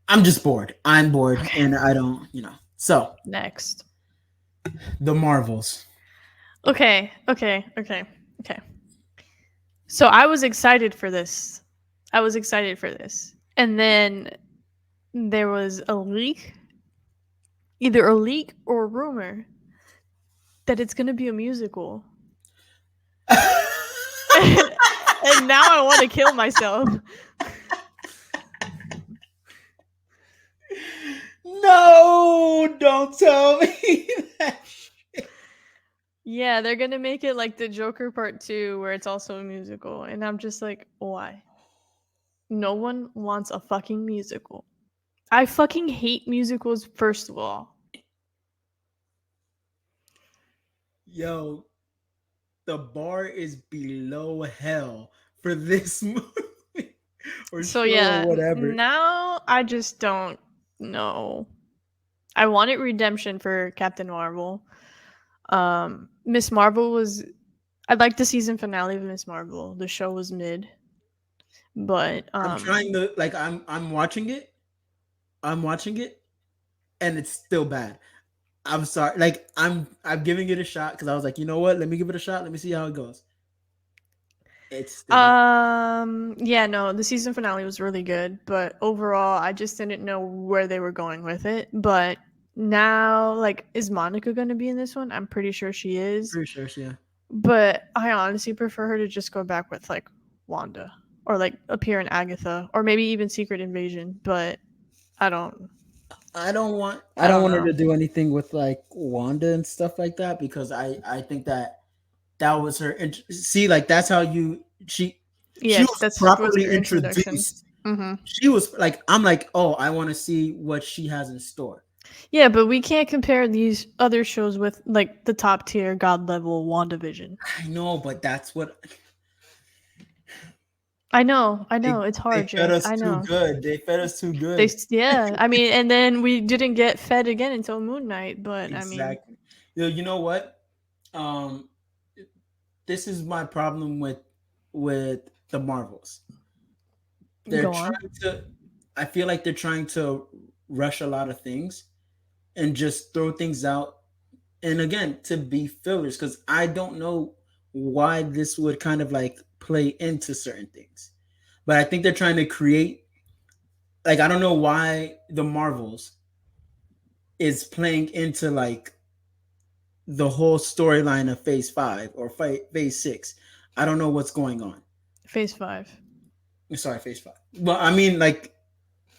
S1: I'm just bored. I'm bored,
S2: Okay.
S1: and I don't, you know. So
S2: Next.
S1: the Marvels.
S2: Okay. So I was excited for this. And then there was a leak, either a leak or a rumor that it's going to be a musical. And now I want to kill myself.
S1: No, don't tell me that.
S2: Yeah, they're going to make it like the Joker Part 2 where it's also a musical. And I'm just like, why? No one wants a fucking musical. I fucking hate musicals, first of all.
S1: Yo, the bar is below hell for this movie or
S2: So
S1: show or
S2: yeah,
S1: whatever.
S2: now I just don't know. I wanted redemption for Captain Marvel. Miss Marvel was I liked the season finale of Miss Marvel. The show was mid, but
S1: I'm trying to like I'm watching it. I'm watching it and it's still bad. I'm sorry. Like I'm giving it a shot because I was like, you know what? Let me give it a shot. Let me see how it goes. It's still bad.
S2: yeah, no, the season finale was really good, but overall I just didn't know where they were going with it. But now, like, is Monica gonna be in this one? I'm pretty sure she is.
S1: Pretty sure, yeah.
S2: But I honestly prefer her to just go back with like Wanda or like appear in Agatha or maybe even Secret Invasion. But I don't.
S1: I
S2: I
S1: don't
S2: don't
S1: want her
S2: know.
S1: to do anything with like Wanda and stuff like that because I think that that was her see like that's how you she
S2: Yes,
S1: was
S2: that's was
S1: properly
S2: her introduction.
S1: introduced.
S2: Mm-hmm.
S1: She was like I'm like, "Oh, I want to see what she has in store."
S2: Yeah, but we can't compare these other shows with like the top tier god level WandaVision.
S1: I know, but that's what
S2: I know, it's
S1: they
S2: hard,
S1: fed
S2: Jay.
S1: us
S2: I
S1: too
S2: know.
S1: good. They fed us too good.
S2: Yeah, I mean, and then we didn't get fed again until Moon Knight, but I mean,
S1: Exactly. You know what? Um, this is my problem with the Marvels. They're
S2: go on.
S1: trying to. I feel like they're trying to rush a lot of things and just throw things out. And again, to be fillers, because I don't know why this would kind of like play into certain things. But I think they're trying to create. Like I don't know why the Marvels is playing into like the whole storyline of Phase 5 or Phase 6. I don't know what's going on.
S2: Phase 5.
S1: Sorry, Phase 5. Well, I mean, like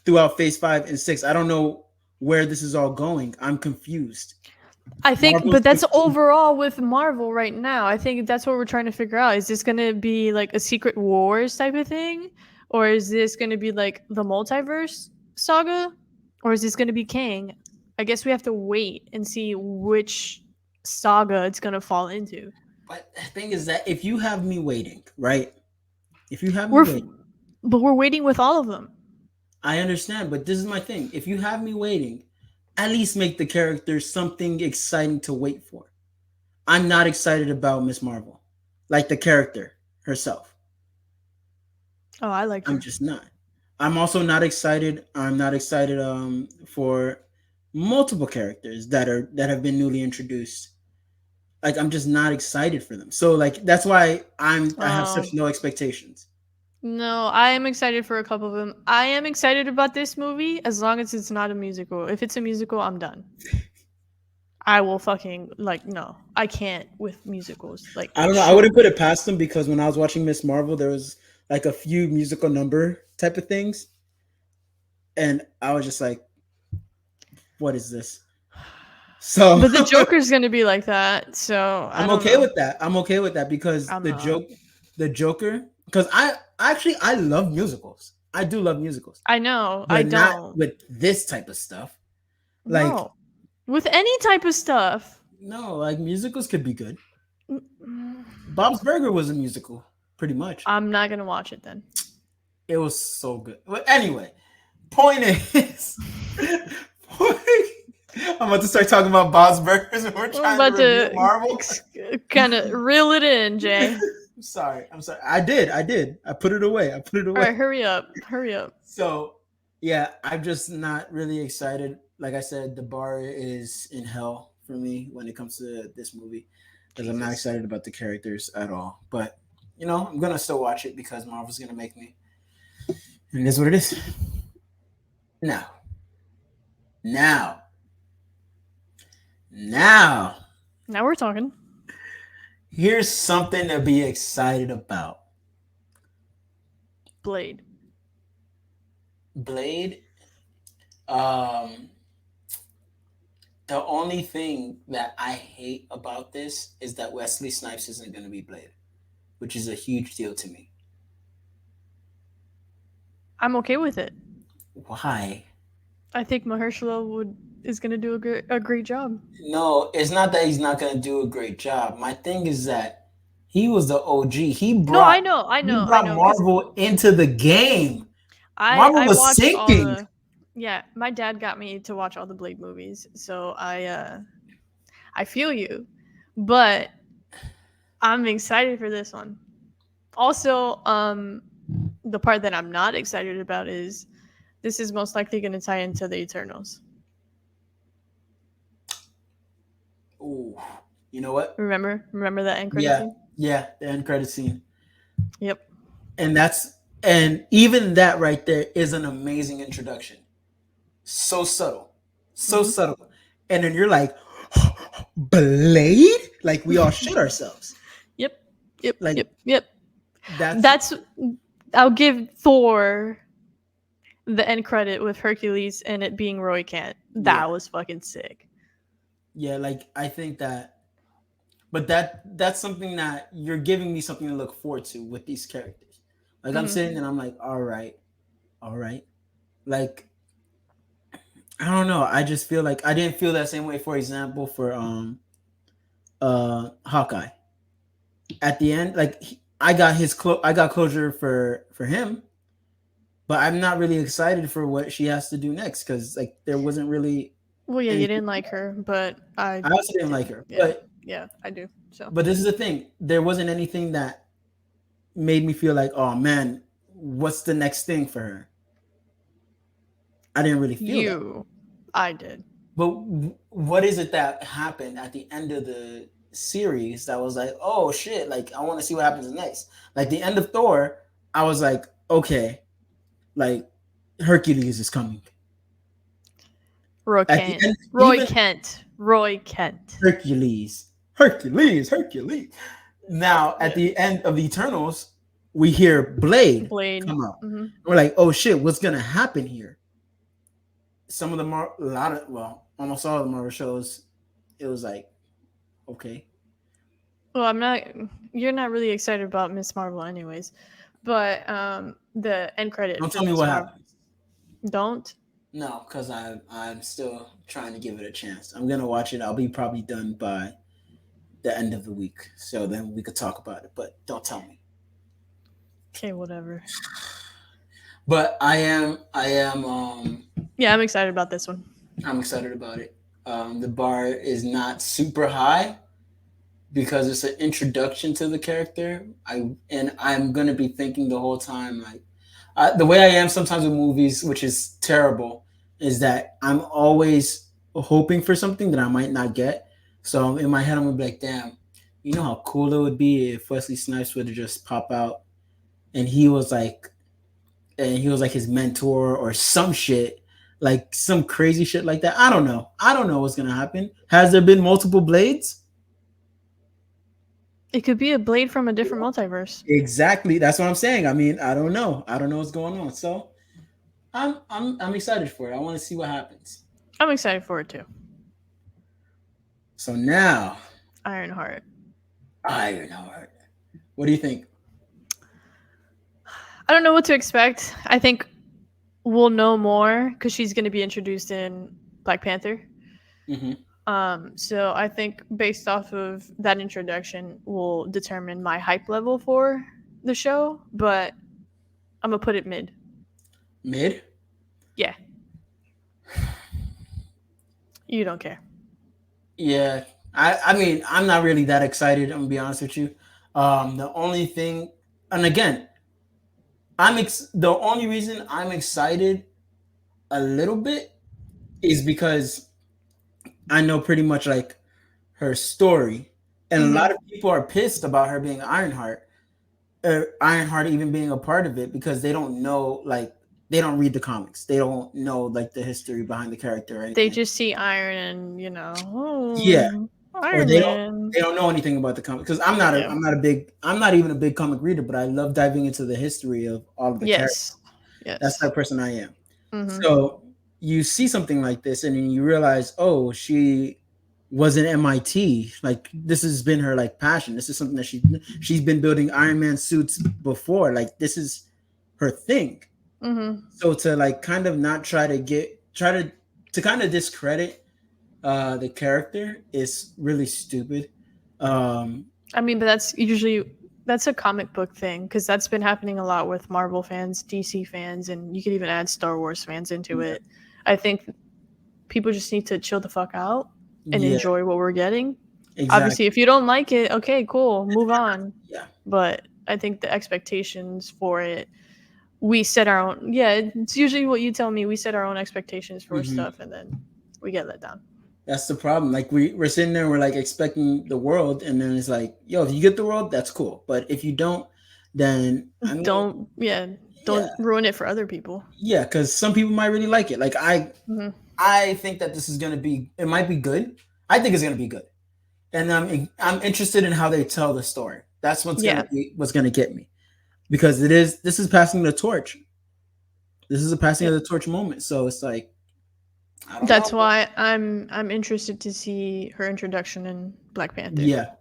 S1: throughout Phase 5 and 6, I don't know where this is all going. I'm confused.
S2: I think,
S1: Marvel's
S2: but that's
S1: pushing.
S2: overall with Marvel right now. I think that's what we're trying to figure out. Is this going to be like a Secret Wars type of thing? Or is this going to be like the multiverse saga? Or is this going to be Kang? I guess we have to wait and see which saga it's going to fall into.
S1: But the thing is that if you have me waiting, right? If you have me
S2: We're, f-
S1: waiting,
S2: but we're waiting with all of them.
S1: I understand. But this is my thing. If you have me waiting, at least make the character something exciting to wait for. I'm not excited about Miss Marvel, like the character herself.
S2: Oh, I like
S1: I'm
S2: her.
S1: just not. I'm also not excited. I'm not excited for multiple characters that have been newly introduced. Like I'm just not excited for them. So like that's why I have such
S2: Oh,
S1: no expectations.
S2: no, I am excited for a couple of them. I am excited about this movie as long as it's not a musical. If it's a musical, I'm done. I will fucking like no. I can't with musicals. Like
S1: I don't know. I
S2: show
S1: wouldn't put
S2: me.
S1: it past them because when I was watching Miss Marvel, there was like a few musical number type of things, and I was just like, "What is this?" So
S2: But the Joker's gonna be like that, so I
S1: I'm
S2: don't
S1: okay
S2: know.
S1: with that. I'm okay with that because
S2: I'm not.
S1: the Joker, because I love musicals. I do love musicals,
S2: I know. I
S1: but not
S2: don't.
S1: with this type of stuff. Like
S2: No. With any type of stuff.
S1: no, like musicals could be good.
S2: Mm,
S1: Bob's Burger was a musical, pretty much.
S2: I'm not gonna watch it then.
S1: It was so good. But anyway, point is, point, I'm about to start talking about Bob's Burgers and we're
S2: We're
S1: trying to
S2: about
S1: review
S2: to
S1: Marvel.
S2: kind of reel it in, Jay.
S1: I'm sorry. I'm sorry. I did. I did. I put it away. I put it
S2: All
S1: away.
S2: right, hurry up. Hurry up.
S1: So, yeah, I'm just not really excited. Like I said, the bar is in hell for me when it comes to this movie because I'm not
S2: Jesus.
S1: excited about the characters at all. But, I'm going to still watch it because Marvel's going to make me. And it is what it is. Now, now, now,
S2: Now we're talking.
S1: here's something to be excited about.
S2: Blade.
S1: Blade, um, the only thing that I hate about this is that Wesley Snipes isn't going to be Blade, which is a huge deal to me.
S2: I'm okay with it.
S1: Why?
S2: I think Mahershala is gonna do a great job.
S1: No, it's not that he's not going to do a great job. My thing is that he was the OG.
S2: No, I know, I
S1: He
S2: know, I
S1: brought
S2: know, because
S1: Marvel into the game. Marvel
S2: I
S1: was
S2: watched all
S1: sinking.
S2: the. Yeah, my dad got me to watch all the Blade movies, so I feel you, but I'm excited for this one. Also, the part that I'm not excited about is this is most likely going to tie into the Eternals.
S1: Ooh, you know what?
S2: Remember that end credit
S1: Yeah,
S2: scene?
S1: yeah, the end credit scene.
S2: Yep.
S1: And and even that right there is an amazing introduction. So subtle. So
S2: Hmm.
S1: subtle. And then you're like, Blade? Like we all shit ourselves.
S2: Yep. Yep.
S1: Like
S2: Yep. Yep.
S1: that's
S2: That's I'll give Thor the end credit with Hercules and it being Roy Kent.
S1: yeah.
S2: That was fucking sick.
S1: Yeah, like I think that but that's something that you're giving me something to look forward to with these characters. Like I'm
S2: Hmm.
S1: sitting and I'm like, all right, all right. Like I don't know. I just feel like I didn't feel that same way, for example, for Hawkeye. At the end, like I got closure for him, but I'm not really excited for what she has to do next because like there wasn't really
S2: Well, yeah, you
S1: anything.
S2: didn't like her, but I
S1: I also didn't like
S2: did.
S1: her,
S2: Yeah. Yeah, I do. So.
S1: but this is the thing. There wasn't anything that made me feel like, oh man, what's the next thing for her? I didn't really feel that.
S2: I did.
S1: But what is it that happened at the end of the series that was like, oh shit, like I want to see what happens next. Like the end of Thor, I was like, okay, like Hercules is coming.
S2: Roy
S1: At the
S2: Kent.
S1: end,
S2: Roy
S1: even
S2: Kent. Roy Kent.
S1: Hercules. Now at
S2: Yeah.
S1: the end of the Eternals, we hear Blade
S2: Blade.
S1: come out.
S2: Hmm.
S1: We're like, oh shit, what's gonna happen here? Some of the a lot of almost all of the Marvel shows it was like, okay.
S2: Well, I'm not. You're not really excited about Miss Marvel, anyways. But the end credit
S1: Don't
S2: for
S1: tell me
S2: Miss
S1: what
S2: Marvel.
S1: happens.
S2: Don't.
S1: No, because I'm still trying to give it a chance. I'm gonna watch it. I'll be probably done by the end of the week, so then we could talk about it. But don't tell me.
S2: Okay, whatever.
S1: But I am
S2: Yeah, I'm excited about this one.
S1: I'm excited about it. The bar is not super high because it's an introduction to the character. I'm gonna be thinking the whole time like the way I am sometimes with movies, which is terrible, is that I'm always hoping for something that I might not get. So in my head, I'm gonna be like, damn, you know how cool it would be if Wesley Snipes would have just pop out and he was like his mentor or some shit, like some crazy shit like that. I don't know. I don't know what's gonna happen. Has there been multiple blades?
S2: It could be a blade from a different multiverse.
S1: Exactly. That's what I'm saying. I mean, I don't know. I don't know what's going on. So I'm excited for it. I want to see what happens.
S2: I'm excited for it too.
S1: So now,
S2: Ironheart.
S1: Ironheart. What do you think?
S2: I don't know what to expect. I think we'll know more because she's going to be introduced in Black Panther.
S1: Mm-hmm.
S2: So I think based off of that introduction will determine my hype level for the show, but I'm gonna put it mid.
S1: Mid?
S2: Yeah, you don't care.
S1: Yeah. I mean, I'm not really that excited. I'm gonna be honest with you. The only thing, and again, the only reason I'm excited a little bit is because I know pretty much like her story, and a lot
S2: Mm-hmm.
S1: of people are pissed about her being Ironheart, Ironheart even being a part of it because they don't know like they don't read the comics, they don't know like the history behind the character or
S2: They
S1: anything.
S2: just see Iron and
S1: Yeah, or
S2: Iron Man.
S1: they don't know anything about the comic because
S2: Yeah.
S1: I'm not even a big comic reader, but I love diving into the history of all of the characters.
S2: Yes.
S1: That's the
S2: Yes.
S1: type of person I am.
S2: Mm-hmm.
S1: So you see something like this, and then you realize, oh, she was in MIT. Like this has been her like passion. This is something that she's been building Iron Man suits before. Like this is her thing.
S2: Mm-hmm.
S1: So to like kind of not try to kind of discredit the character is really stupid. Um,
S2: I mean, but that's a comic book thing because that's been happening a lot with Marvel fans, DC fans, and you could even add Star Wars fans into
S1: yeah,
S2: it. I think people just need to chill the fuck out and
S1: yeah,
S2: enjoy what we're getting.
S1: exactly.
S2: Obviously, if you don't like it, okay, cool, move on.
S1: Yeah,
S2: But I think the expectations for it, we set our own. Yeah, it's usually what you tell me. We set our own expectations for
S1: hmm
S2: stuff, and then we get let down.
S1: that's the problem. Like we're sitting there, we're like expecting the world, and then it's like, yo, if you get the world, that's cool. But if you don't, then I mean,
S2: Don't
S1: yeah,
S2: ruin it for other people.
S1: yeah, because some people might really like it. Like
S2: Hmm.
S1: I think that this is gonna be, it might be good. I think it's gonna be good, and I'm interested in how they tell the story. That's
S2: Yeah,
S1: what's gonna get me because this is passing the torch. This is a passing
S2: yep.
S1: of the torch moment. So it's like I don't know.
S2: That's why I'm interested to see her introduction in Black Panther.
S1: Yeah,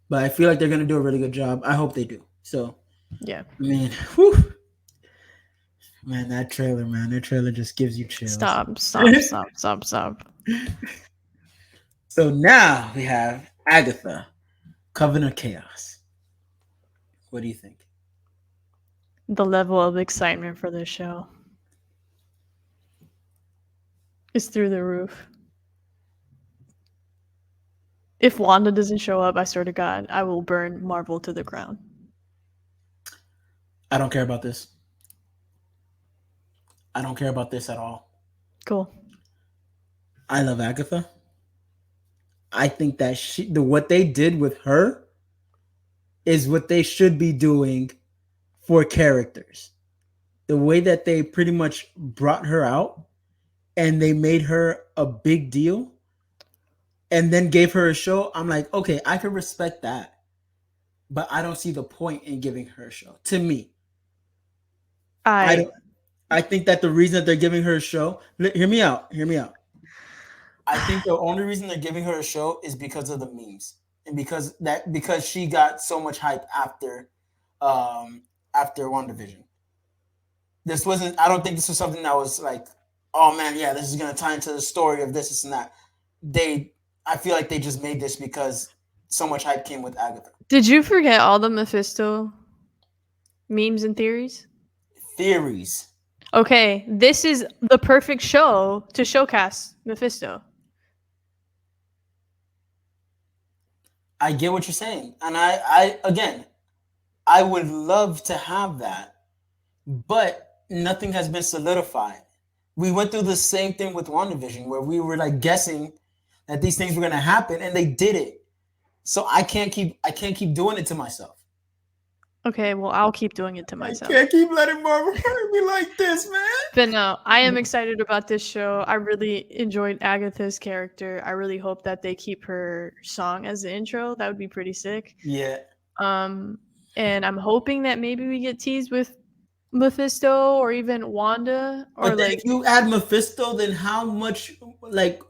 S1: but I feel like they're gonna do a really good job. I hope they do. So
S2: Yeah.
S1: I mean, whew, man, that trailer just gives you chills.
S2: Stop, stop, stop, stop, stop.
S1: So now we have Agatha, Covenant of Chaos. What do you think?
S2: The level of excitement for this show is through the roof. If Wanda doesn't show up, I swear to God, I will burn Marvel to the ground.
S1: I don't care about this. I don't care about this at all.
S2: Cool.
S1: I love Agatha. I think that what they did with her is what they should be doing for characters. The way that they pretty much brought her out and they made her a big deal and then gave her a show, I'm like, okay, I can respect that. But I don't see the point in giving her a show. To me, I
S2: I
S1: don't I think that the reason that they're giving her a show, hear me out. I think the only reason they're giving her a show is because of the memes and because she got so much hype um after WandaVision. This wasn't. I don't think this was something that was like, oh man, yeah, this is gonna tie into the story of this and that. They, I feel like they just made this because so much hype came with Agatha.
S2: Did you forget all the Mephisto memes and theories?
S1: Theories.
S2: Okay, this is the perfect show to showcase Mephisto.
S1: I get what you're saying, and I again, I would love to have that, but nothing has been solidified. We went through the same thing with WandaVision, where we were like guessing that these things were gonna happen, and they did it. So I can't keep doing it to myself.
S2: Okay, well, I'll keep doing it to
S1: I
S2: myself.
S1: can't keep letting Marvel hurt me like this, man.
S2: But no, I am excited about this show. I really enjoyed Agatha's character. I really hope that they keep her song as the intro. That would be pretty sick.
S1: Yeah.
S2: And I'm hoping that maybe we get teased with Mephisto or even Wanda or
S1: But then
S2: like
S1: if you add Mephisto, then how much like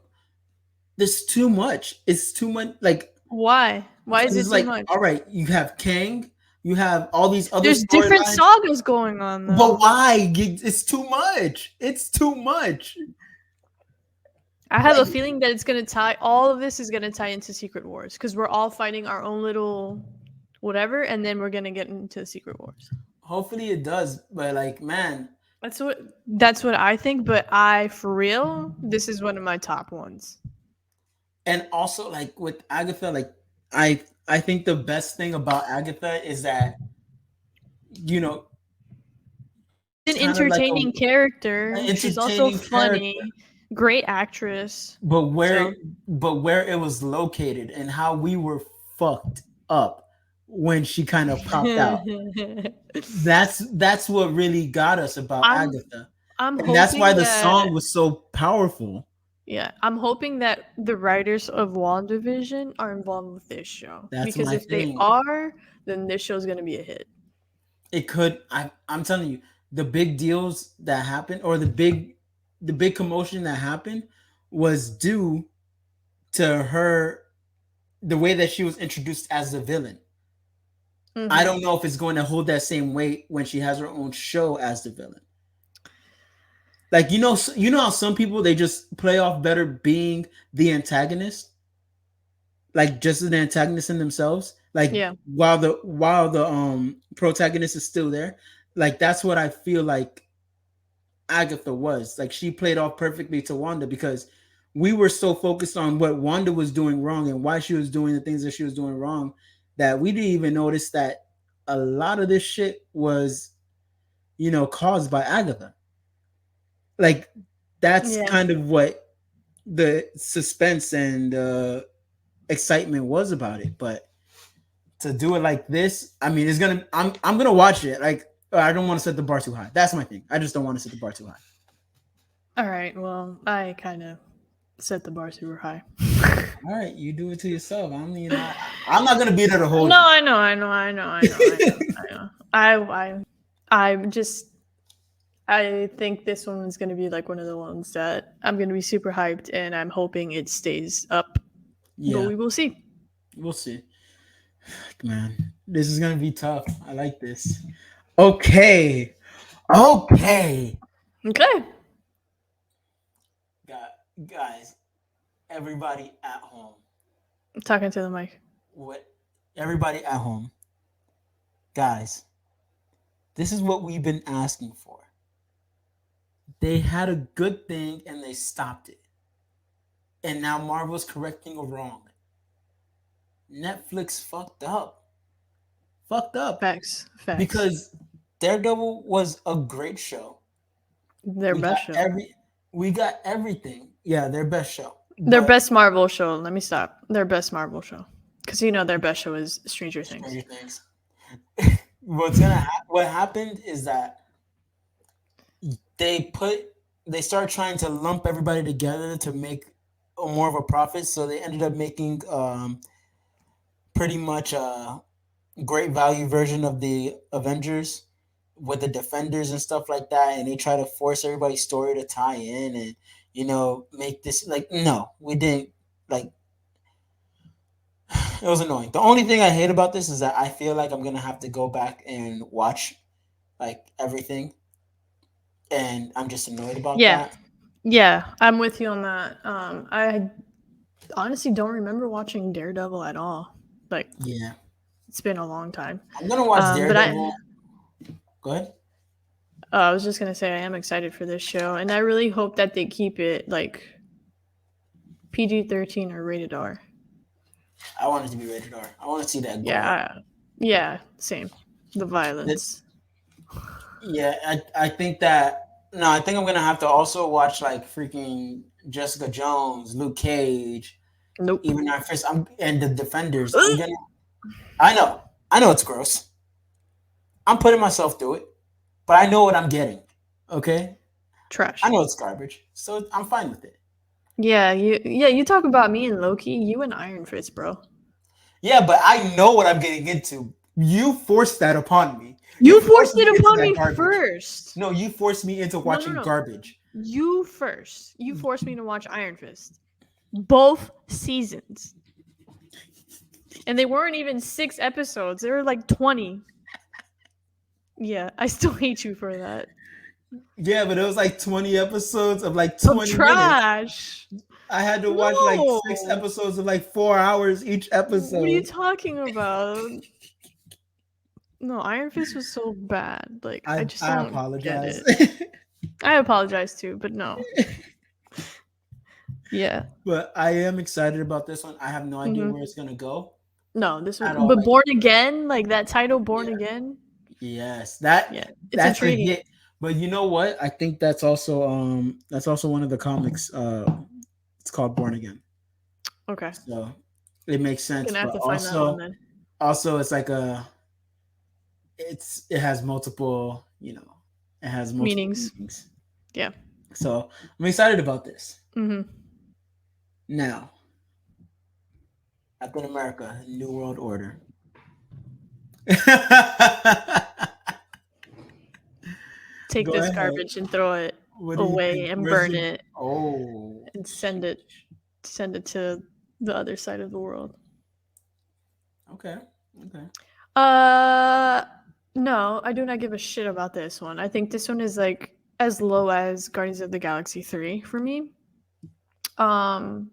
S1: there's too much. It's too much like
S2: why? Why is
S1: because
S2: it
S1: it's
S2: too
S1: like
S2: much?
S1: all right, you have Kang, you have all these other
S2: There's different
S1: storylines.
S2: sagas going on though.
S1: But why? It's too much. It's too much.
S2: I have a
S1: Like,
S2: feeling that it's gonna tie. All of this is gonna tie into Secret Wars because we're all fighting our own little whatever, and then we're gonna get into Secret Wars.
S1: hopefully it does, but like, man,
S2: That's what I think. But for real, this is one of my top ones.
S1: and also like with Agatha, like I think the best thing about Agatha is that you know
S2: An
S1: kind of like
S2: entertaining character.
S1: an
S2: She's also
S1: entertaining
S2: funny.
S1: character,
S2: Great actress.
S1: but
S2: So
S1: where it was located and how we were fucked up when she kind of popped out. That's what really got us about
S2: I'm
S1: Agatha.
S2: I'm
S1: And that's why
S2: hoping
S1: the
S2: that
S1: song was so powerful.
S2: I'm hoping that the writers of WandaVision are involved with this show
S1: That's
S2: because
S1: my
S2: if they
S1: thing.
S2: are, then this show's gonna be a hit.
S1: It could. I'm telling you, the big deals that happened, or the big commotion that happened, was due to her, the way that she was introduced as the villain. I
S2: Mm-hmm.
S1: don't know if it's going to hold that same weight when she has her own show as the villain. Like you know how some people they just play off better being the antagonist, like just an antagonist in themselves. Like
S2: Yeah.
S1: while the protagonist is still there, like that's what I feel like Agatha was. Like she played off perfectly to Wanda because we were so focused on what Wanda was doing wrong and why she was doing the things that she was doing wrong that we didn't even notice that a lot of this shit was, caused by Agatha. Like that's
S2: Yeah.
S1: kind of what the suspense and excitement was about it. But to do it like this, I mean, I'm gonna watch it. Like I don't want to set the bar too high. That's my thing. I just don't want to set the bar too high.
S2: All right. Well, I kind of set the bar super high.
S1: All right, you do it to yourself. I mean, I'm not gonna be there to hold
S2: No,
S1: you.
S2: I'm just. I think this one is going to be like one of the ones that I'm going to be super hyped, and I'm hoping it stays up. But
S1: Yeah,
S2: we will see.
S1: we'll see. Man, this is gonna be tough. I like this. Okay, okay,
S2: Okay.
S1: guys, everybody at home.
S2: I'm talking to the mic.
S1: What? Everybody at home, guys. This is what we've been asking for. They had a good thing and they stopped it. And now Marvel's correcting a wrong. Netflix fucked up. Fucked up.
S2: Facts.
S1: Because Daredevil was a great show.
S2: Their
S1: We
S2: best
S1: got
S2: show.
S1: we got everything. Yeah, their best show.
S2: Their
S1: But
S2: best Marvel show. Let me stop. Their best Marvel show. Because their best show is Stranger Things.
S1: Stranger Things. What happened is that they started trying to lump everybody together to make more of a profit. So they ended up making pretty much a great value version of the Avengers with the Defenders and stuff like that. And they try to force everybody's story to tie in, and make this like no, we didn't like it was annoying. The only thing I hate about this is that I feel like I'm gonna have to go back and watch like everything, and I'm just annoyed about
S2: Yeah.
S1: that.
S2: Yeah, I'm with you on that. I honestly don't remember watching Daredevil at all. Like,
S1: Yeah,
S2: it's been a long time.
S1: I'm gonna watch
S2: But
S1: Daredevil. Go ahead.
S2: I was just gonna say I am excited for this show, and I really hope that they keep it like PG-13 or rated R.
S1: I want it to be rated R. I want to see that gore.
S2: Yeah, yeah, same. The
S1: That,
S2: violence.
S1: yeah, I think that no, I think I'm gonna have to also watch like freaking Jessica Jones, Luke Cage,
S2: Nope.
S1: even our first. And the Defenders. I'm
S2: Ugh!
S1: gonna. I know. I know it's gross. I'm putting myself through it, but I know what I'm getting. Okay, I
S2: Trash.
S1: know it's garbage, so I'm fine with it.
S2: Yeah, you talk about me and Loki, you and Iron Fist, bro.
S1: Yeah, but I know what I'm getting into. You forced that upon me. You
S2: You
S1: forced
S2: forced
S1: me
S2: it
S1: into
S2: upon
S1: that
S2: me
S1: garbage.
S2: first.
S1: No, you forced me into
S2: No, no,
S1: watching
S2: no.
S1: garbage.
S2: You first. You forced me to watch Iron Fist. Both seasons. And they weren't even 6 episodes. They were like 20. Yeah, I still hate you for that.
S1: Yeah, but it was like 20 episodes of like
S2: Of
S1: 20 minutes.
S2: trash.
S1: I had to watch like 6 episodes
S2: No.
S1: of like 4 hours each
S2: What are you
S1: episode.
S2: talking about? No, Iron Fist was so bad. Like, I just
S1: I
S2: don't get
S1: apologize.
S2: it. I apologize too, but no. Yeah.
S1: But I am excited about this one. I have no idea
S2: Hmm.
S1: where it's gonna go
S2: No, this
S1: at
S2: one.
S1: all.
S2: But
S1: Like,
S2: Born Again, like that title, Born
S1: yeah,
S2: Again.
S1: yes,
S2: Yeah, it's
S1: that's a
S2: intriguing.
S1: hit. But you know what? I think that's also one of the comics. It's called Born Again.
S2: Okay,
S1: So it makes sense.
S2: gonna have
S1: But
S2: to find that one
S1: also,
S2: then.
S1: it's like it has multiple, it has multiple
S2: Meanings.
S1: meanings.
S2: Yeah.
S1: So I'm excited about this.
S2: Hmm.
S1: Now, Captain America, New World Order.
S2: Take
S1: Go
S2: this
S1: ahead.
S2: garbage and throw it
S1: What do you think?
S2: away and
S1: Where's
S2: burn
S1: your
S2: it
S1: oh?
S2: and send it to the other side of the world.
S1: Okay. Okay.
S2: Uh no, I do not give a shit about this one. I think this one is like as low as Guardians of the Galaxy 3 for me. Um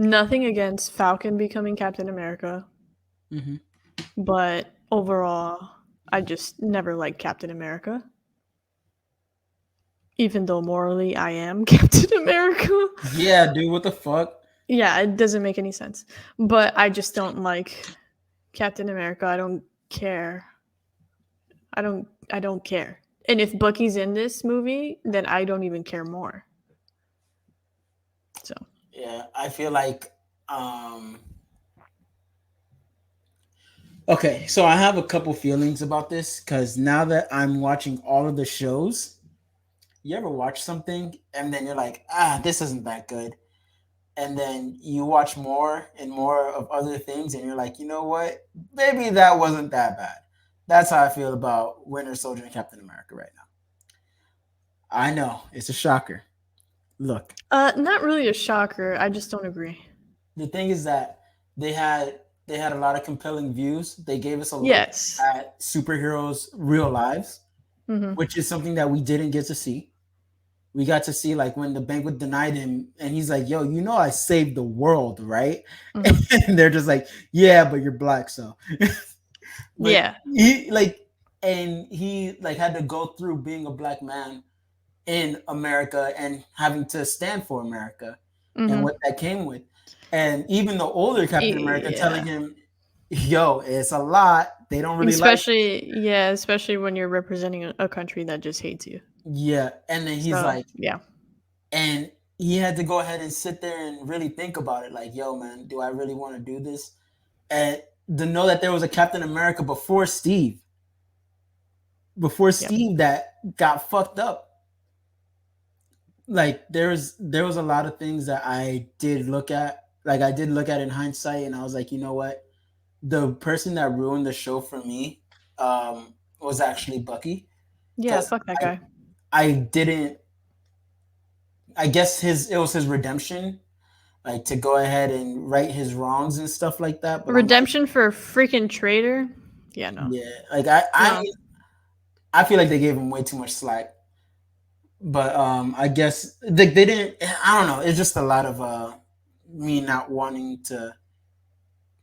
S2: Nothing against Falcon becoming Captain America,
S1: Mm-hmm.
S2: but overall I just never liked Captain America. Even though morally I am Captain America.
S1: Yeah, dude. What the fuck?
S2: Yeah, it doesn't make any sense. But I just don't like Captain America. I don't care. I don't care. And if Bucky's in this movie, then I don't even care more. So,
S1: Yeah, I feel like um okay, so I have a couple feelings about this because now that I'm watching all of the shows, you ever watch something and then you're like, this isn't that good. And then you watch more and more of other things and you're like, you know what? Maybe that wasn't that bad. That's how I feel about Winter Soldier and Captain America right now. I know, it's a shocker. Look,
S2: not really a shocker. I just don't agree.
S1: the thing is that they had they had a lot of compelling views. They gave us a look
S2: Yes.
S1: at superheroes' real lives,
S2: Mhm.
S1: which is something that we didn't get to see. We got to see like when the banquet denied him, and he's like, "Yo, I saved the world, right?"
S2: Mhm.
S1: And they're just like, "Yeah, but you're black, so." But
S2: Yeah.
S1: he like had to go through being a black man in America and having to stand for America and
S2: Mhm.
S1: what that came with. And even the older Captain America telling
S2: Yeah.
S1: him, "Yo, it's a lot. They don't really like."
S2: Especially when you're representing a country that just hates you.
S1: Yeah, and then he's
S2: So,
S1: like,
S2: yeah.
S1: and he had to go ahead and sit there and really think about it. Like, yo, man, do I really want to do this? And to know that there was a Captain America before
S2: Yep.
S1: Steve that got fucked up. Like there was a lot of things that I did look at, like I did look at in hindsight, and I was like, you know what, the person that ruined the show for me was actually Bucky,
S2: Yeah,
S1: because
S2: fuck that
S1: I
S2: guy.
S1: I didn't I guess his it was his redemption, like to go ahead and right his wrongs and stuff like that. But I'm like,
S2: Redemption for a freaking traitor? Yeah, no.
S1: yeah, like I I
S2: No.
S1: I feel like they gave him way too much slack. But I guess they didn't. I don't know. It's just a lot of me not wanting to,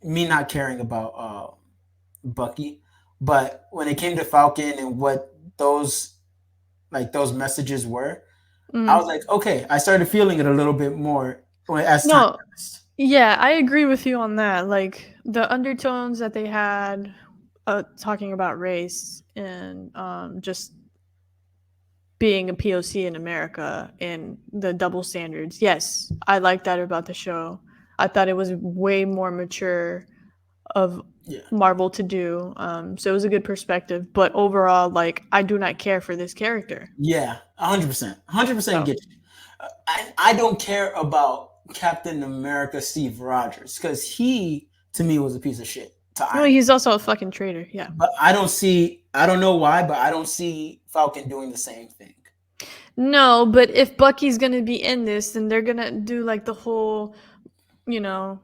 S1: me not caring about Bucky. But when it came to Falcon and what those those messages were, I was
S2: Mm.
S1: like, okay, I started feeling it a little bit more as time
S2: No.
S1: passed.
S2: Yeah, I agree with you on that. Like the undertones that they had talking about race and just being a POC in America and the double standards. Yes, I like that about the show. I thought it was way more mature of
S1: Yeah,
S2: Marvel to do. So it was a good perspective. But overall, like I do not care for this character.
S1: yeah, 100%, 100%
S2: So
S1: get you. I don't care about Captain America Steve Rogers because he to me was a piece of shit to
S2: no,
S1: Iron.
S2: he's also a fucking traitor. Yeah.
S1: But I don't see. I don't know why, but I don't see Falcon doing the same thing.
S2: No, but if Bucky's gonna be in this, then they're gonna do like the whole, you know,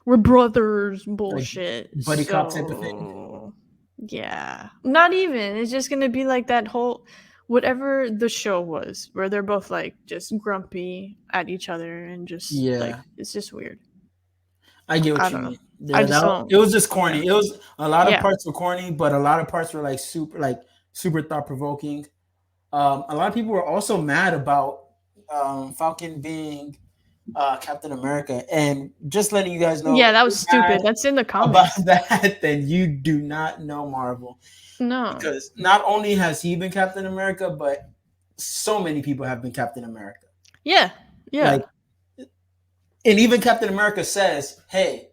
S2: we're brothers
S1: Like
S2: bullshit.
S1: buddy cop type of thing.
S2: So yeah, not even. It's just gonna be like that whole whatever the show was, where they're both like just grumpy at each other and just like
S1: Yeah,
S2: it's just weird.
S1: I get
S2: I
S1: what you
S2: don't know.
S1: mean.
S2: I
S1: Yeah,
S2: just
S1: that
S2: don't.
S1: it was just
S2: Yeah.
S1: corny. It was a lot of
S2: Yeah.
S1: parts were corny, but a lot of parts were super thought provoking. A lot of people were also mad about Falcon being Captain America, and just letting you guys know,
S2: Yeah,
S1: if
S2: that was
S1: you're mad
S2: stupid. That's in the
S1: about
S2: comics.
S1: that, then you do not know Marvel.
S2: No.
S1: Because not only has he been Captain America, but so many people have been Captain America.
S2: Yeah. Yeah.
S1: Like, and even Captain America says, "Hey,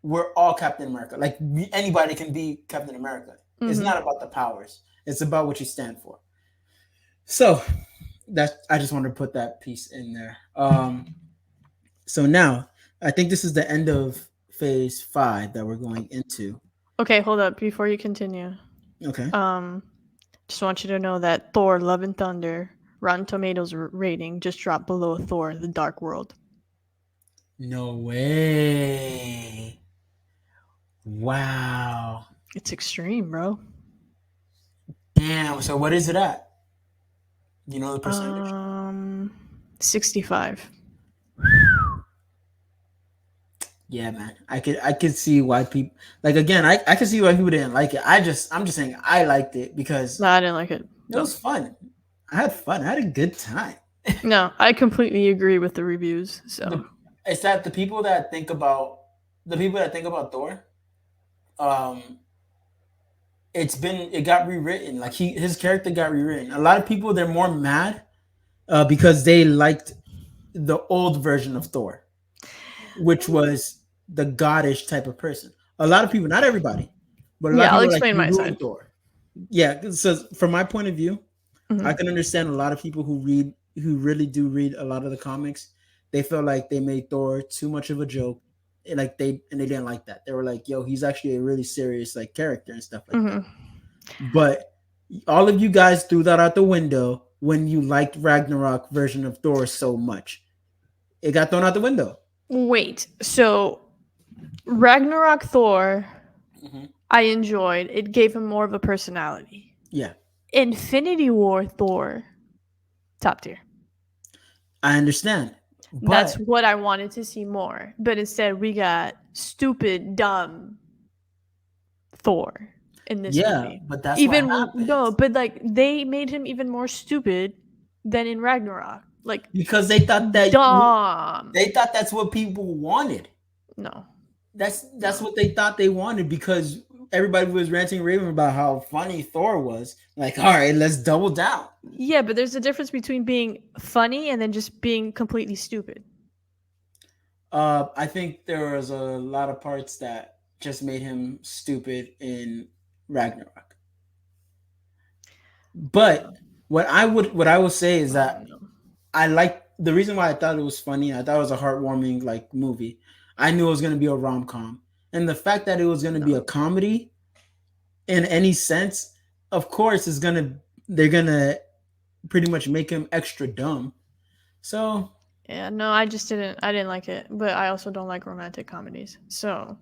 S1: we're all Captain America. Like anybody can be Captain America. It's
S2: Mm-hmm.
S1: not about the powers. It's about what you stand for." So that I just wanted to put that piece in there. So now I think this is the end of phase 5 that we're going into.
S2: Okay, hold up before you continue.
S1: Okay.
S2: Um, just want you to know that Thor: Love and Thunder Rotten Tomatoes rating just dropped below Thor: The Dark World.
S1: No way. Wow.
S2: It's extreme, bro.
S1: Damn. So what is it at? You know the percentage?
S2: 65.
S1: Yeah, man. I could see why people like again, I could see why people didn't like it. I'm just saying I liked it because
S2: No, I didn't like it.
S1: it
S2: No.
S1: was fun. I had fun. I had a good time.
S2: No, I completely agree with the reviews. So
S1: It's that the people that think about Thor, um, it got rewritten. Like his character got rewritten. A lot of people they're more mad because they liked the old version of Thor, which was the goddish type of person. A lot of people, not everybody, but a lot of
S2: yeah, I'll
S1: people are like
S2: explain
S1: you
S2: my
S1: ruined
S2: side.
S1: Thor. Yeah, so from my point of view, I
S2: Mhm.
S1: can understand a lot of people who really do read a lot of the comics. They feel like they made Thor too much of a joke, and they didn't like that. They were like, "Yo, he's actually a really serious like character and stuff like that."
S2: Mhm.
S1: But all of you guys threw that out the window when you liked Ragnarok version of Thor so much. It got thrown out the window.
S2: Wait, so Ragnarok Thor,
S1: Mm-hmm.
S2: I enjoyed. It gave him more of a personality.
S1: Yeah,
S2: Infinity War Thor, top tier.
S1: I understand,
S2: That's
S1: but
S2: what I wanted to see more. But instead, we got stupid, dumb Thor in this
S1: yeah,
S2: movie.
S1: but that's what
S2: Even no,
S1: happens
S2: but like they made him even more stupid than in Ragnarok. Like
S1: because
S2: dumb.
S1: they thought that's what people wanted.
S2: No,
S1: That's
S2: no.
S1: what they thought they wanted because everybody was ranting and raving about how funny Thor was. Like, all right, let's double down.
S2: Yeah, but there's a difference between being funny and then just being completely stupid.
S1: I think there was a lot of parts that just made him stupid in Ragnarok. But what I will say is that
S2: No.
S1: I like the reason why I thought it was funny. I thought it was a heartwarming like movie. I knew it was gonna be a rom com, and the fact that it was gonna be
S2: No.
S1: a comedy in any sense, of course, is gonna they're gonna pretty much make him extra dumb. So
S2: Yeah, no, I just didn't. I didn't like it, but I also don't like romantic comedies. So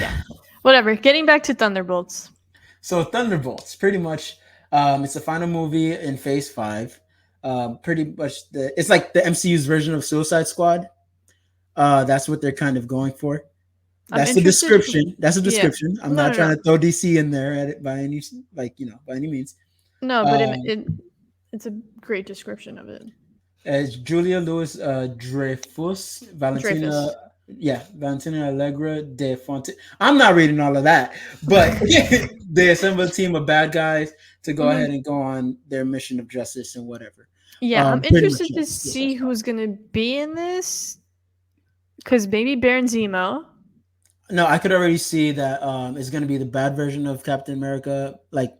S2: yeah, whatever. Getting back to Thunderbolts.
S1: so Thunderbolts, pretty much, it's the final movie in Phase Five. Pretty much it's like the MCU's version of Suicide Squad. That's what they're kind of going for.
S2: I'm
S1: That's the
S2: interested.
S1: description. That's a
S2: Yeah,
S1: description. I'm
S2: no,
S1: not
S2: no,
S1: trying
S2: no,
S1: to throw DC in there at it by any by any means.
S2: no. But
S1: Um,
S2: it's a great description of it.
S1: as Julia Louis Dreyfus,
S2: Dreyfus.
S1: Valentina Allegra de Fonte. I'm not reading all of that, but they assemble a team of bad guys to go
S2: Hmm.
S1: ahead and go on their mission of justice and whatever.
S2: Yeah, I'm
S1: Pretty much,
S2: interested
S1: yeah,
S2: to
S1: Suicide
S2: see
S1: Squad.
S2: who's gonna be in this. Cause maybe Baron Zemo,
S1: No, I could already see that it's going to be the bad version of Captain America, like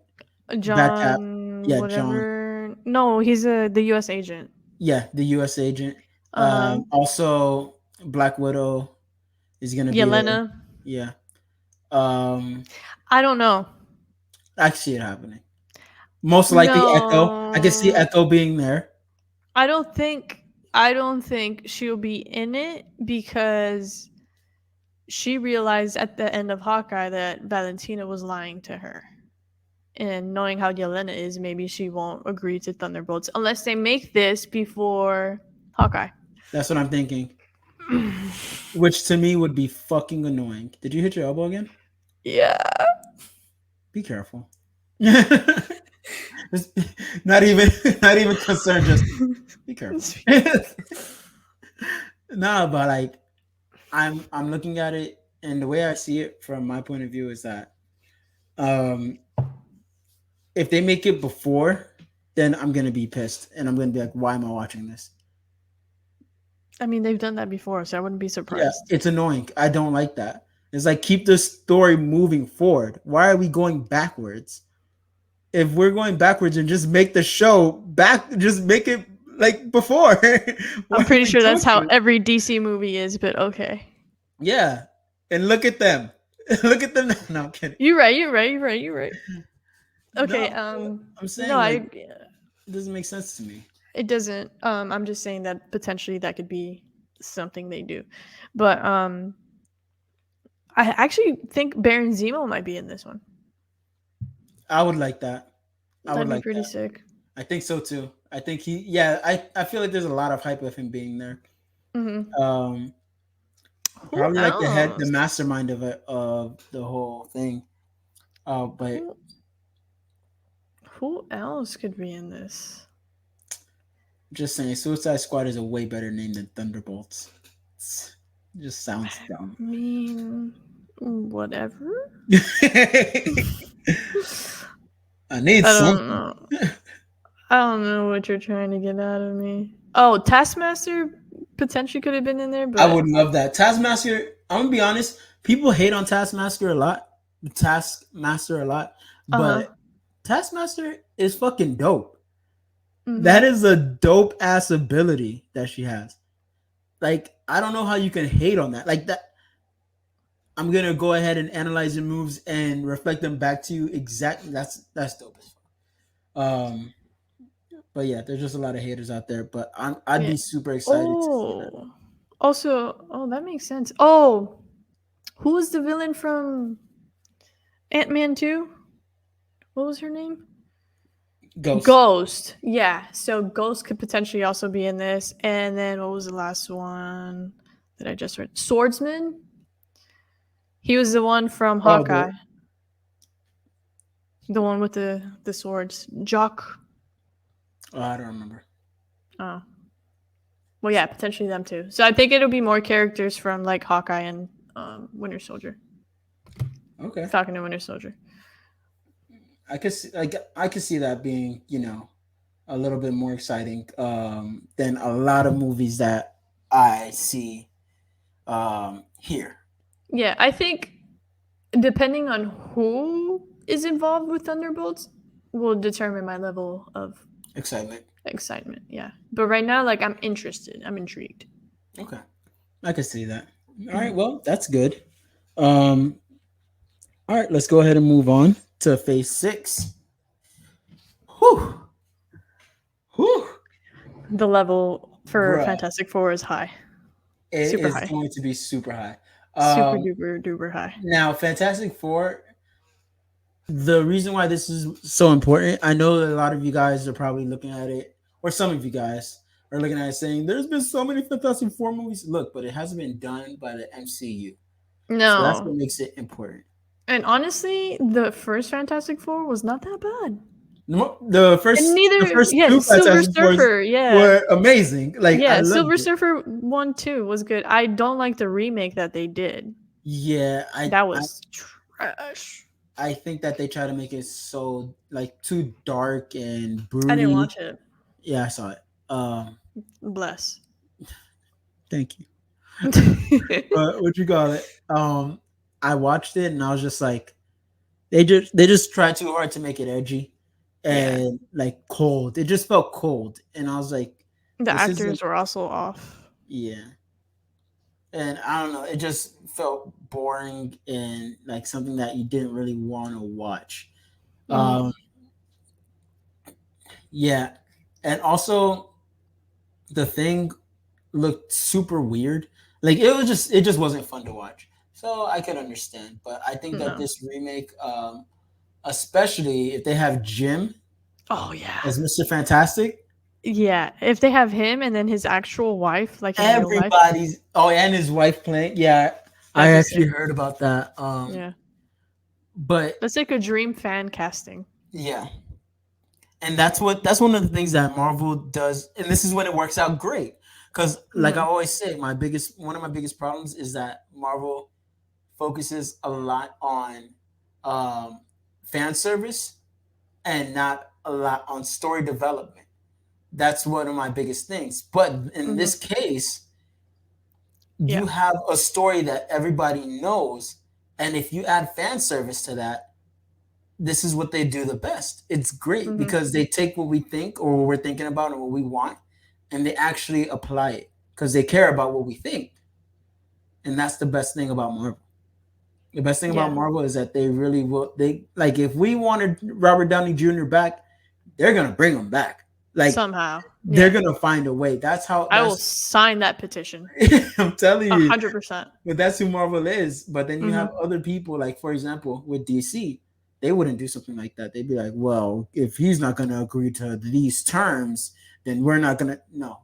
S1: Bad Cap.
S2: John,
S1: Yeah, John.
S2: whatever. No, he's the U.S. agent.
S1: Yeah, the U.S. agent.
S2: Uh huh.
S1: Also, Black Widow is gonna be there.
S2: Yelena.
S1: Yeah. Um,
S2: I don't know.
S1: I can see it happening. Most likely Echo. I can see
S2: No,
S1: Echo being there.
S2: I don't think. I don't think she'll be in it because she realized at the end of Hawkeye that Valentina was lying to her. And knowing how Yelena is, maybe she won't agree to Thunderbolts unless they make this before Hawkeye.
S1: That's what I'm thinking. Which to me would be fucking annoying. Did you hit your elbow again?
S2: Yeah.
S1: Be careful. Just- not even not even concerned, just be careful. No, but like I'm looking at it and the way I see it from my point of view is that um if they make it before, then I'm gonna be pissed and I'm gonna be like, why am I watching this?
S2: I mean, they've done that before, so I wouldn't be
S1: Yeah,
S2: surprised.
S1: it's annoying. I don't like that. It's like keep the story moving forward. Why are we going backwards? If we're going backwards and just make the show back, just make it like before. Why
S2: I'm
S1: are
S2: pretty
S1: we
S2: sure
S1: doing
S2: that's how
S1: this?
S2: every DC movie is, but okay.
S1: Yeah, and look at them. Look at them. No, I'm kidding.
S2: You're right. You're right. You're right. You're right. Okay.
S1: No, I'm
S2: No,
S1: saying like it doesn't make sense to me.
S2: it doesn't. I'm just saying that potentially that could be something they do, but I actually think Baron Zemo might be in this one.
S1: I would like that. I would
S2: That'd be
S1: like
S2: pretty
S1: that.
S2: sick.
S1: I think so too. I think yeah, I feel like there's a lot of hype of him being there.
S2: Hmm.
S1: Um,
S2: Who
S1: probably like the
S2: else?
S1: mastermind of it, of the whole thing. But
S2: Who, who else could be in this?
S1: just saying, Suicide Squad is a way better name than Thunderbolts. It just sounds dumb.
S2: I mean, whatever.
S1: I need
S2: I don't
S1: something.
S2: know. I don't know what you're trying to get out of me. Oh, Taskmaster potentially could have been in there,
S1: I
S2: but
S1: would love that. Taskmaster, I'm gonna be honest, people hate on Taskmaster a lot. Taskmaster a lot,
S2: uh huh.
S1: but Taskmaster is fucking dope. That
S2: Hmm.
S1: is a dope ass ability that she has. Like, I don't know how you can hate on that. Like that, I'm gonna go ahead and analyze your moves and reflect them back to you exactly. That's dope. Um, but yeah, there's just a lot of haters out there. But I'd
S2: Yeah.
S1: be super excited to see that.
S2: Oh. Also, oh, that makes sense. Oh, who was the villain from Ant-Man 2? What was her name?
S1: Ghost.
S2: Ghost. Yeah. So Ghost could potentially also be in this. And then what was the last one that I just read? Swordsman. He was the one from
S1: Oh,
S2: Hawkeye. The one with the swords. Jock.
S1: I don't remember.
S2: Oh. Well, yeah, potentially them too. So I think it'll be more characters from like Hawkeye and Winter Soldier.
S1: Okay,
S2: Falcon and Winter Soldier.
S1: I could see that being a little bit more exciting than a lot of movies that I see here.
S2: Yeah, I think depending on who is involved with Thunderbolts will determine my level of
S1: Excitement.
S2: excitement. Yeah. But right now, like I'm interested. I'm intrigued.
S1: Okay, I could see that. All right, well, that's good. Um, all right, let's go ahead and move on to Phase 6. Whew. Whew.
S2: The level for
S1: bruh,
S2: Fantastic Four is high,
S1: it
S2: super
S1: is
S2: high,
S1: going to be super high.
S2: super
S1: Um,
S2: duper duper high.
S1: Now, Fantastic Four, the reason why this is so important, I know that a lot of you guys are probably looking at it, or some of you guys are looking at it saying, there's been so many Fantastic Four movies. Look, but it hasn't been done by the MCU. So that's
S2: No,
S1: what makes it important.
S2: and honestly, the first Fantastic Four was not that bad.
S1: The
S2: And
S1: the
S2: neither,
S1: first
S2: yeah,
S1: two
S2: Silver
S1: Fantastic Fours
S2: Surfer, yeah,
S1: were amazing. Like I
S2: yeah,
S1: loved
S2: Silver
S1: it.
S2: Surfer 1 2 was good. I don't like the remake that they did.
S1: Yeah,
S2: That was trash.
S1: I think that they try to make it so like too dark and
S2: I didn't
S1: broody.
S2: watch it.
S1: Yeah, I saw it.
S2: Bless.
S1: Thank you. What you call it? I watched it and I was just like, they just tried too hard to make it edgy
S2: Yeah,
S1: and like cold. It just felt cold, and I was like,
S2: the
S1: this isn't.
S2: actors were also off.
S1: Yeah, and I don't know. It just felt boring and like something that you didn't really want to watch.
S2: Mm-hmm.
S1: Um, yeah, and also the thing looked super weird. Like it just wasn't fun to watch. So I could understand, but I think that
S2: No.
S1: this remake, especially if they have Jim
S2: Oh yeah.
S1: as Mr. Fantastic,
S2: Yeah, if they have him and then his actual wife, like in real life,
S1: everybody's and his wife playing. Yeah, I
S2: that'd be
S1: actually
S2: sick.
S1: heard about that.
S2: Yeah,
S1: But
S2: that's like a dream fan casting.
S1: yeah, and that's one of the things that Marvel does, and this is when it works out great. Because like I
S2: Mm-hmm.
S1: always say, one of my biggest problems is that Marvel focuses a lot on um, fan service and not a lot on story development. That's one of my biggest things. But in
S2: Mm-hmm.
S1: this case,
S2: Yeah.
S1: you have a story that everybody knows, and if you add fan service to that, this is what they do the best. It's great
S2: Mm-hmm.
S1: because they take what we think or what we're thinking about and what we want, and they actually apply it because they care about what we think. And that's the best thing about Marvel. The best thing about
S2: Yeah.
S1: Marvel is that they really will. They like if we wanted Robert Downey Jr. back, they're gonna bring him back. Like
S2: Somehow.
S1: they're
S2: Yeah.
S1: gonna find a way. That's how.
S2: I will
S1: That's
S2: sign that petition.
S1: I'm telling you.
S2: 100%.
S1: But that's who Marvel is. But then you
S2: Mm-hmm.
S1: have other people, like for example, with DC, they wouldn't do something like that. They'd be like, "Well, if he's not going to agree to these terms, then we're not going to." No,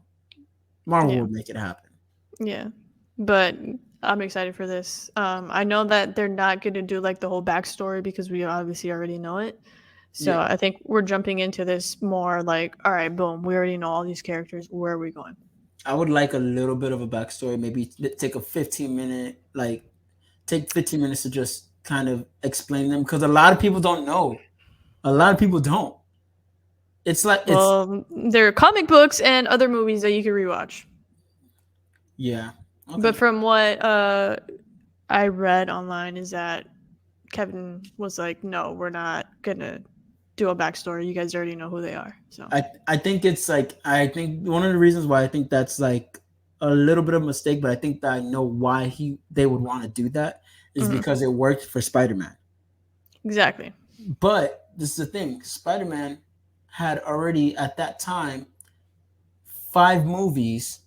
S1: Marvel
S2: Yeah.
S1: will make it happen.
S2: Yeah. But I'm excited for this. I know that they're not going to do like the whole backstory because we obviously already know it. So
S1: Yeah,
S2: I think we're jumping into this more like, all right, boom, we already know all these characters. Where are we going?
S1: I would like a little bit of a backstory. Maybe take a 15-minute, like take 15 minutes to just kind of explain them because a lot of people don't know. A lot of people don't. It's like it's
S2: Well, there are comic books and other movies that you can rewatch.
S1: yeah. Okay.
S2: But from what I read online is that Kevin was like, no, we're not going to do a backstory. You guys already know who they are. So
S1: I think it's like I think one of the reasons why I think that's like a little bit of a mistake, but I think that I know why they would want to do that is
S2: Mhm.
S1: because it worked for Spider-Man.
S2: Exactly.
S1: But this is the thing, Spider-Man had already at that time 5 movies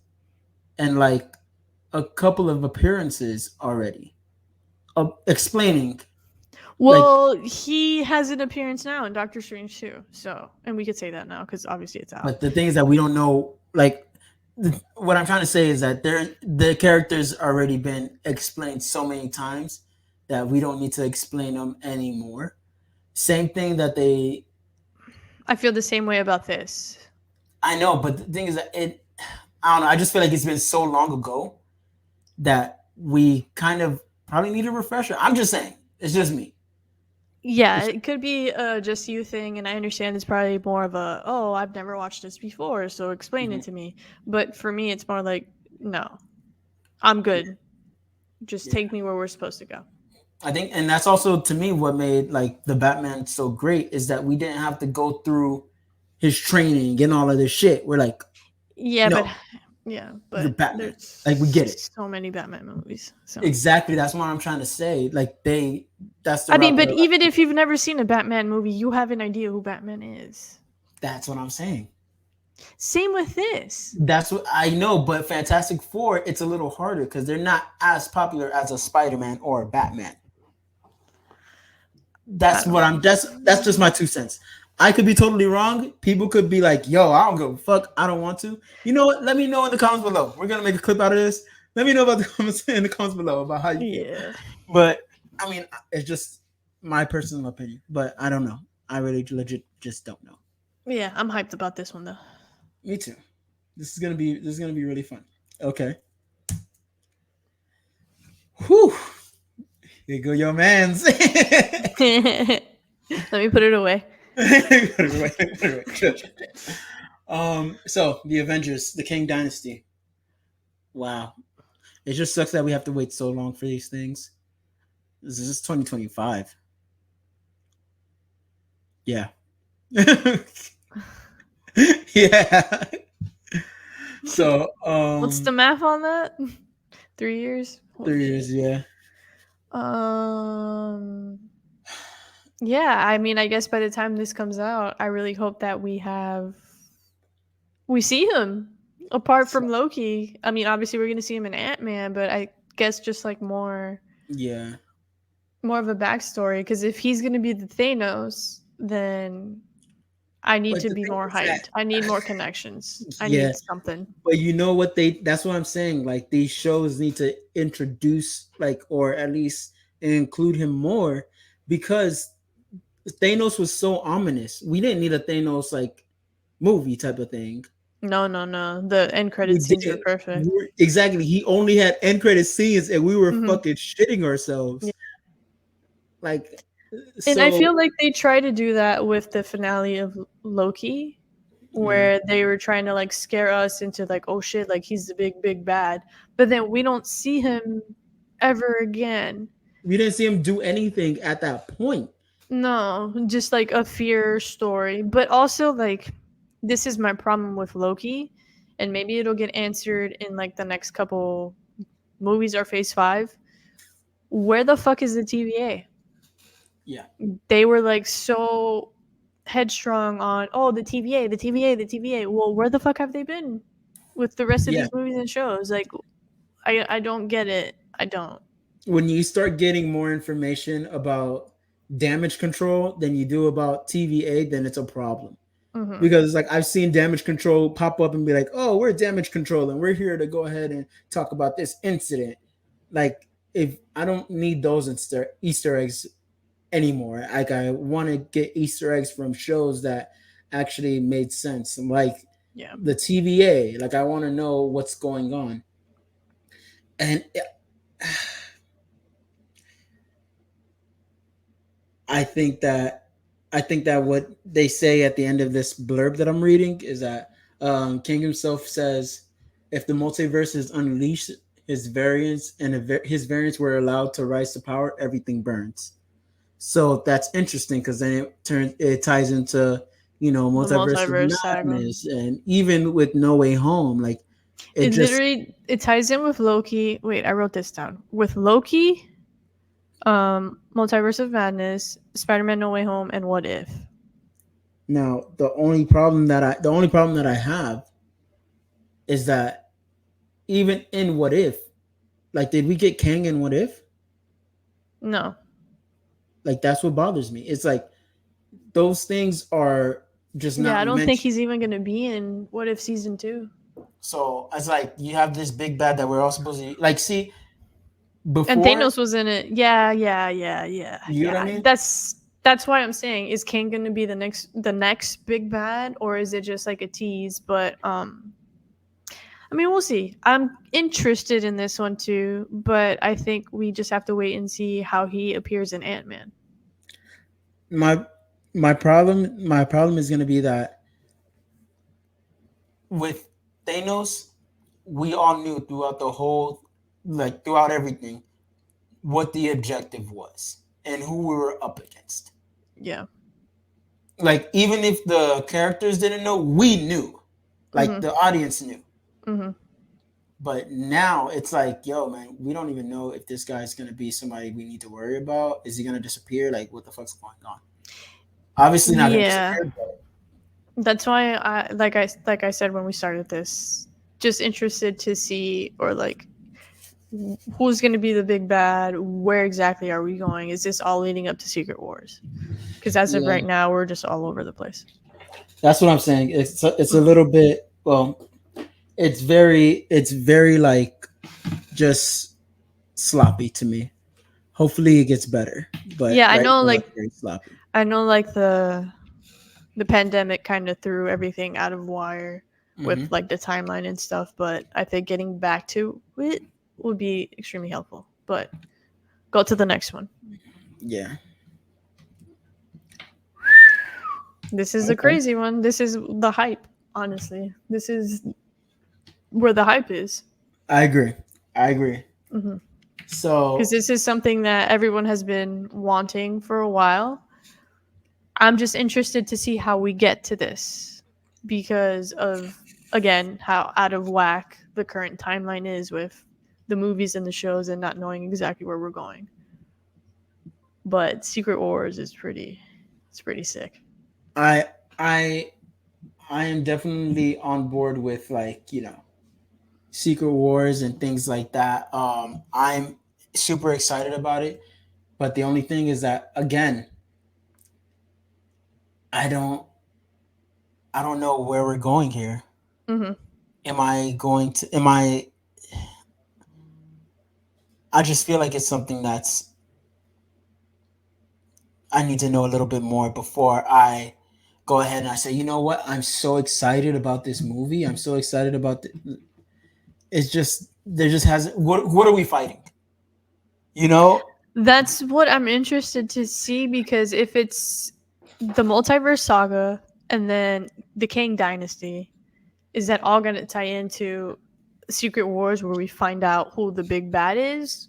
S1: and like a couple of appearances already explaining like
S2: Well, he has an appearance now in Doctor Strange too. So, and we could say that now because obviously it's out.
S1: but the thing is that we don't know like what I'm trying to say is that the characters already been explained so many times that we don't need to explain them anymore. Same thing that they
S2: I feel the same way about this.
S1: I know, but the thing is that I don't know, I just feel like it's been so long ago that we kind of probably need a refresher. I'm just saying. It's just me.
S2: Yeah, it could be a just you thing, and I understand it's probably more of a, oh, I've never watched this before, so explain it
S1: Mhm.
S2: to me. But for me, it's more like, no, I'm good. Just
S1: Yeah.
S2: take me where we're supposed to go.
S1: I think, and that's also to me what made like the Batman so great is that we didn't have to go through his training and all of this shit. We're like,
S2: Yeah, but
S1: no,
S2: yeah,
S1: you're
S2: but
S1: Batman. Like we get it.
S2: there's so many Batman movies. So
S1: Exactly. That's what I'm trying to say. Like that's the
S2: I mean,
S1: route that
S2: but
S1: I like.
S2: even if you've never seen a Batman movie, you have an idea who Batman is.
S1: That's what I'm saying.
S2: Same with this.
S1: That's what I know, but Fantastic Four, it's a little harder because they're not as popular as a Spider-Man or a Batman.
S2: I
S1: That's what
S2: don't
S1: I'm. That's just my 2 cents. I could be totally wrong. People could be like, "Yo, I don't give a fuck. I don't want to." You know what? Let me know in the comments below. We're gonna make a clip out of this. Let me know about the comments in the comments below about how you feel.
S2: Yeah.
S1: But I mean, it's just my personal opinion. But I don't know. I really legit just don't know.
S2: Yeah, I'm hyped about this one though.
S1: Me too. This is gonna be really fun. Okay. Whew. Here go your man's.
S2: Let me put it away.
S1: So the Avengers, the King Dynasty. Wow. It just sucks that we have to wait so long for these things. This is 2025. Yeah. Yeah. So
S2: What's the math on that? 3 years? Holy
S1: 3 years,
S2: shit.
S1: yeah.
S2: Um yeah, I mean I guess by the time this comes out, I really hope that we see him. Apart from
S1: So,
S2: Loki. I mean obviously we're gonna see him in Ant-Man, but I guess just like
S1: yeah.
S2: more of a backstory. Because if he's gonna be the Thanos, then I need
S1: But
S2: to
S1: the
S2: be
S1: thing
S2: more
S1: is that
S2: hyped. I need more connections. I
S1: yeah,
S2: need something.
S1: but you know what they that's what I'm saying. Like these shows need to introduce like or at least include him more because Thanos was so ominous. We didn't need a Thanos like movie type of thing.
S2: No, no, no. The end
S1: We
S2: credit scenes were
S1: did
S2: perfect.
S1: exactly. He only had end credit scenes, and we were
S2: Hmm.
S1: fucking shitting
S2: Yeah.
S1: ourselves. Like,
S2: And I
S1: so
S2: feel like they tried to do that with the finale of Loki,
S1: yeah,
S2: where they were trying to like scare us into like, oh shit, like he's the big, big bad. But then we don't see him ever again.
S1: we didn't see him do anything at that point.
S2: No, just like a fear story. But also, like, this is my problem with Loki, and maybe it'll get answered in like the next couple movies or phase five. Where the fuck is the TVA?
S1: Yeah,
S2: They were like so headstrong on, oh, the TVA, the TVA, the TVA. Well, where the fuck have they been with the rest of
S1: yeah.
S2: these movies and shows? Like, I don't get it. I don't.
S1: When you start getting more information about damage control than you do about TVA, then it's a problem.
S2: Hmm.
S1: Because like I've seen damage control pop up and be like, "Oh, we're damage control, and we're here to go ahead and talk about this incident." Like, if I don't need those Easter eggs anymore. Like I want to get Easter eggs from shows that actually made sense, like
S2: Yeah.
S1: the TVA. Like I want to know what's going on, and I think that I think that what they say at the end of this blurb that I'm reading is that King himself says, if the multiverse is unleashed, his variants his variants were allowed to rise to power, everything burns. So that's interesting because then it ties into
S2: The
S1: multiverse of
S2: multiverse saga.
S1: madness, and even with No Way Home, like it
S2: It
S1: just
S2: literally it ties in with Loki. Wait, I wrote this down. With Loki, Multiverse of Madness, Spider-Man No Way Home, and What If.
S1: now the only problem that I have is that even in What If, like did we get Kang in What If?
S2: No.
S1: Like that's what bothers me. It's like those things are just
S2: Yeah, I
S1: not
S2: don't think
S1: mentioned.
S2: he's even gonna be in What If season two.
S1: So it's like you have this big bad that we're all supposed to like see
S2: And
S1: before.
S2: Thanos was in it. Yeah, yeah, yeah, yeah,
S1: You know what I
S2: yeah.
S1: mean?
S2: That's why I'm saying, is Kang gonna be the next big bad, or is it just like a tease? But I mean, we'll see. I'm interested in this one too, but I think we just have to wait and see how he appears in Ant-Man.
S1: My my problem is gonna be that with Thanos, we all knew throughout the whole, like throughout everything, what the objective was and who we were up against.
S2: Yeah.
S1: Like even if the characters didn't know, we knew. Like
S2: Mhm.
S1: the audience knew.
S2: Mhm.
S1: But now it's like, yo, man, we don't even know if this guy's gonna be somebody we need to worry about. Is he gonna disappear? Like, what the fuck's going on? Obviously not gonna
S2: Yeah.
S1: disappear, but
S2: That's why I said when we started this, just interested to see or like who's going to be the big bad, where exactly are we going? Is this all leading up to Secret Wars? Because as of
S1: Yeah,
S2: right now, we're just all over the place.
S1: that's what I'm saying. It's a little bit. Well, it's very like just sloppy to me. Hopefully, it gets better, but
S2: Yeah, I
S1: right
S2: know.
S1: now
S2: Like
S1: it's very sloppy.
S2: I know, like the pandemic kind of threw everything out of wire with
S1: Hmm.
S2: like the timeline and stuff. But I think getting back to it would be extremely helpful. But go to the next one.
S1: Yeah.
S2: This is a
S1: Okay.
S2: crazy one. This is the hype. Honestly, this is where the hype is.
S1: I agree. I agree.
S2: Mm-hmm. Because
S1: So
S2: this is something that everyone has been wanting for a while. I'm just interested to see how we get to this because of, again, how out of whack the current timeline is with the movies and the shows and not knowing exactly where we're going. But Secret Wars is pretty sick.
S1: I I I am definitely on board with like Secret Wars and things like that. I'm super excited about it, but the only thing is that again, I don't I don't know where we're going here.
S2: Mm-hmm.
S1: I just feel like it's something that's I need to know a little bit more before I go ahead and I say, you know what? I'm so excited about this movie. I'm so excited about it's just there just hasn't what are we fighting? You know?
S2: That's what I'm interested to see because if it's the multiverse saga and then the Kang dynasty, is that all going to tie into Secret Wars where we find out who the big bad is?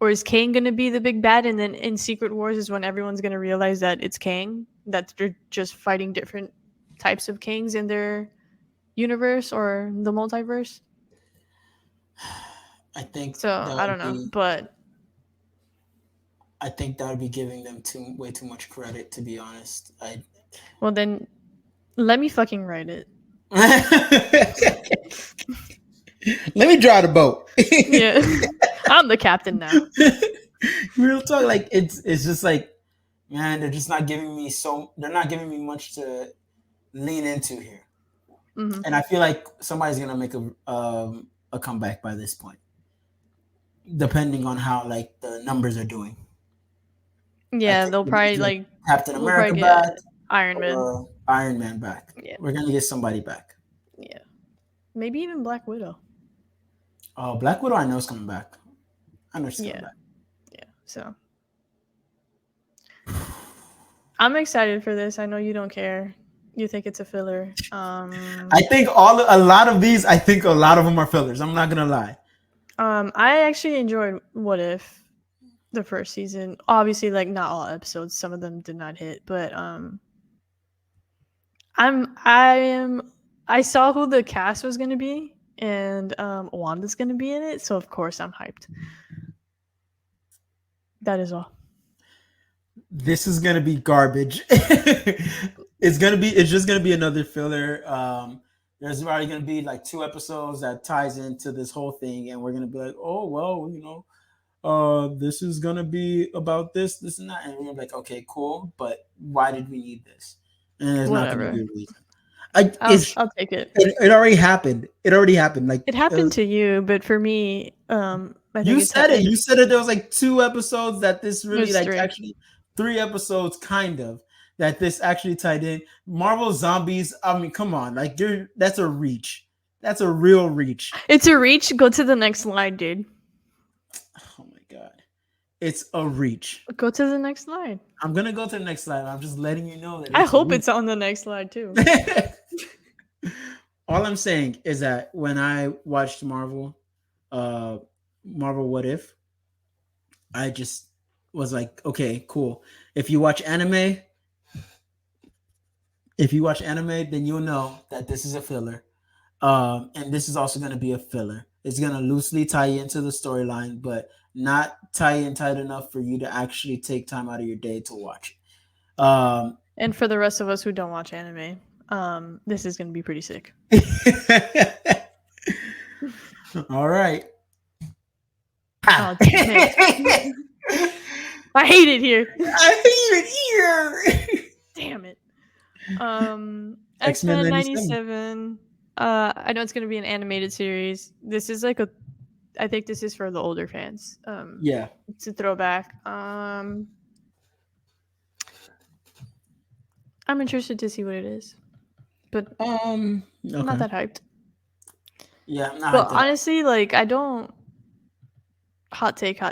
S2: Or is Kang going to be the big bad and then in Secret Wars is when everyone's going to realize that it's Kang, that they're just fighting different types of Kangs in their universe or the multiverse?
S1: I think
S2: So,
S1: that
S2: I
S1: would
S2: don't know,
S1: be
S2: but
S1: I think that would be giving them way too much credit to be honest. I
S2: well then let me fucking write it.
S1: Let me drive the boat.
S2: Yeah. I'm the captain now.
S1: Real talk, like it's just like, man, they're not giving me much to lean into here.
S2: Hmm.
S1: And I feel like somebody's gonna make a comeback by this point, depending on how like the numbers are doing. I
S2: Yeah,
S1: think
S2: they'll
S1: we're gonna
S2: probably
S1: get
S2: like
S1: Captain
S2: we'll probably
S1: America back
S2: get Iron Man.
S1: or Iron Man back.
S2: Yeah,
S1: We're gonna get somebody back.
S2: yeah. Maybe even Black Widow.
S1: Oh, Black Widow, I know is coming back. I know she's coming
S2: Yeah,
S1: back.
S2: yeah. So I'm excited for this. I know you don't care. You think it's a filler.
S1: I think a lot of these, I think a lot of them are fillers. I'm not gonna lie.
S2: I actually enjoyed What If the first season. Obviously, like not all episodes. Some of them did not hit, but I am I saw who the cast was gonna be, and Wanda's gonna be in it. So of course I'm hyped. That is all.
S1: This is gonna be garbage. It's just gonna be another filler. There's already gonna be like two episodes that ties into this whole thing, and we're gonna be like, oh well, this is gonna be about this and that, and we're gonna be like, okay, cool, but why did we need this? And there's not gonna be
S2: Whatever.
S1: a reason. I it's
S2: I'll take it.
S1: it already happened. It already happened. Like
S2: It
S1: it
S2: happened
S1: was,
S2: to you, but for me, I think
S1: you
S2: it's
S1: said it. You said it. There was like two episodes that this
S2: it
S1: really
S2: was
S1: like
S2: three.
S1: actually three episodes kind of that this actually tied in. Marvel Zombies. I mean, come on, like that's a reach. That's a real reach.
S2: It's a reach. Go to the next slide, dude.
S1: Oh my god, it's a reach.
S2: Go to the next slide.
S1: I'm gonna go to the next slide. I'm just letting you know that
S2: I
S1: it's a
S2: hope
S1: reach.
S2: it's on the next slide too.
S1: All I'm saying is that when I watched uh, Marvel What If, I just was like, okay, cool. If you watch anime, then you'll know that this is a filler. And this is also going to be a filler. It's going to loosely tie into the storyline, but not tie in tight enough for you to actually take time out of your day to watch it.
S2: And for the rest of us who don't watch anime, this is gonna be pretty sick.
S1: All right.
S2: Oh damn it! I hate it here.
S1: I hate it here.
S2: Damn it.
S1: X-Men
S2: X-Men
S1: 97.
S2: 97. I know it's gonna be an animated series. This is like a I think this is for the older fans.
S1: Yeah.
S2: It's a throwback. I'm interested to see what it is. But I'm not
S1: Okay.
S2: that hyped.
S1: Yeah, I'm not
S2: But
S1: hyped at all.
S2: honestly, like I don't hot take.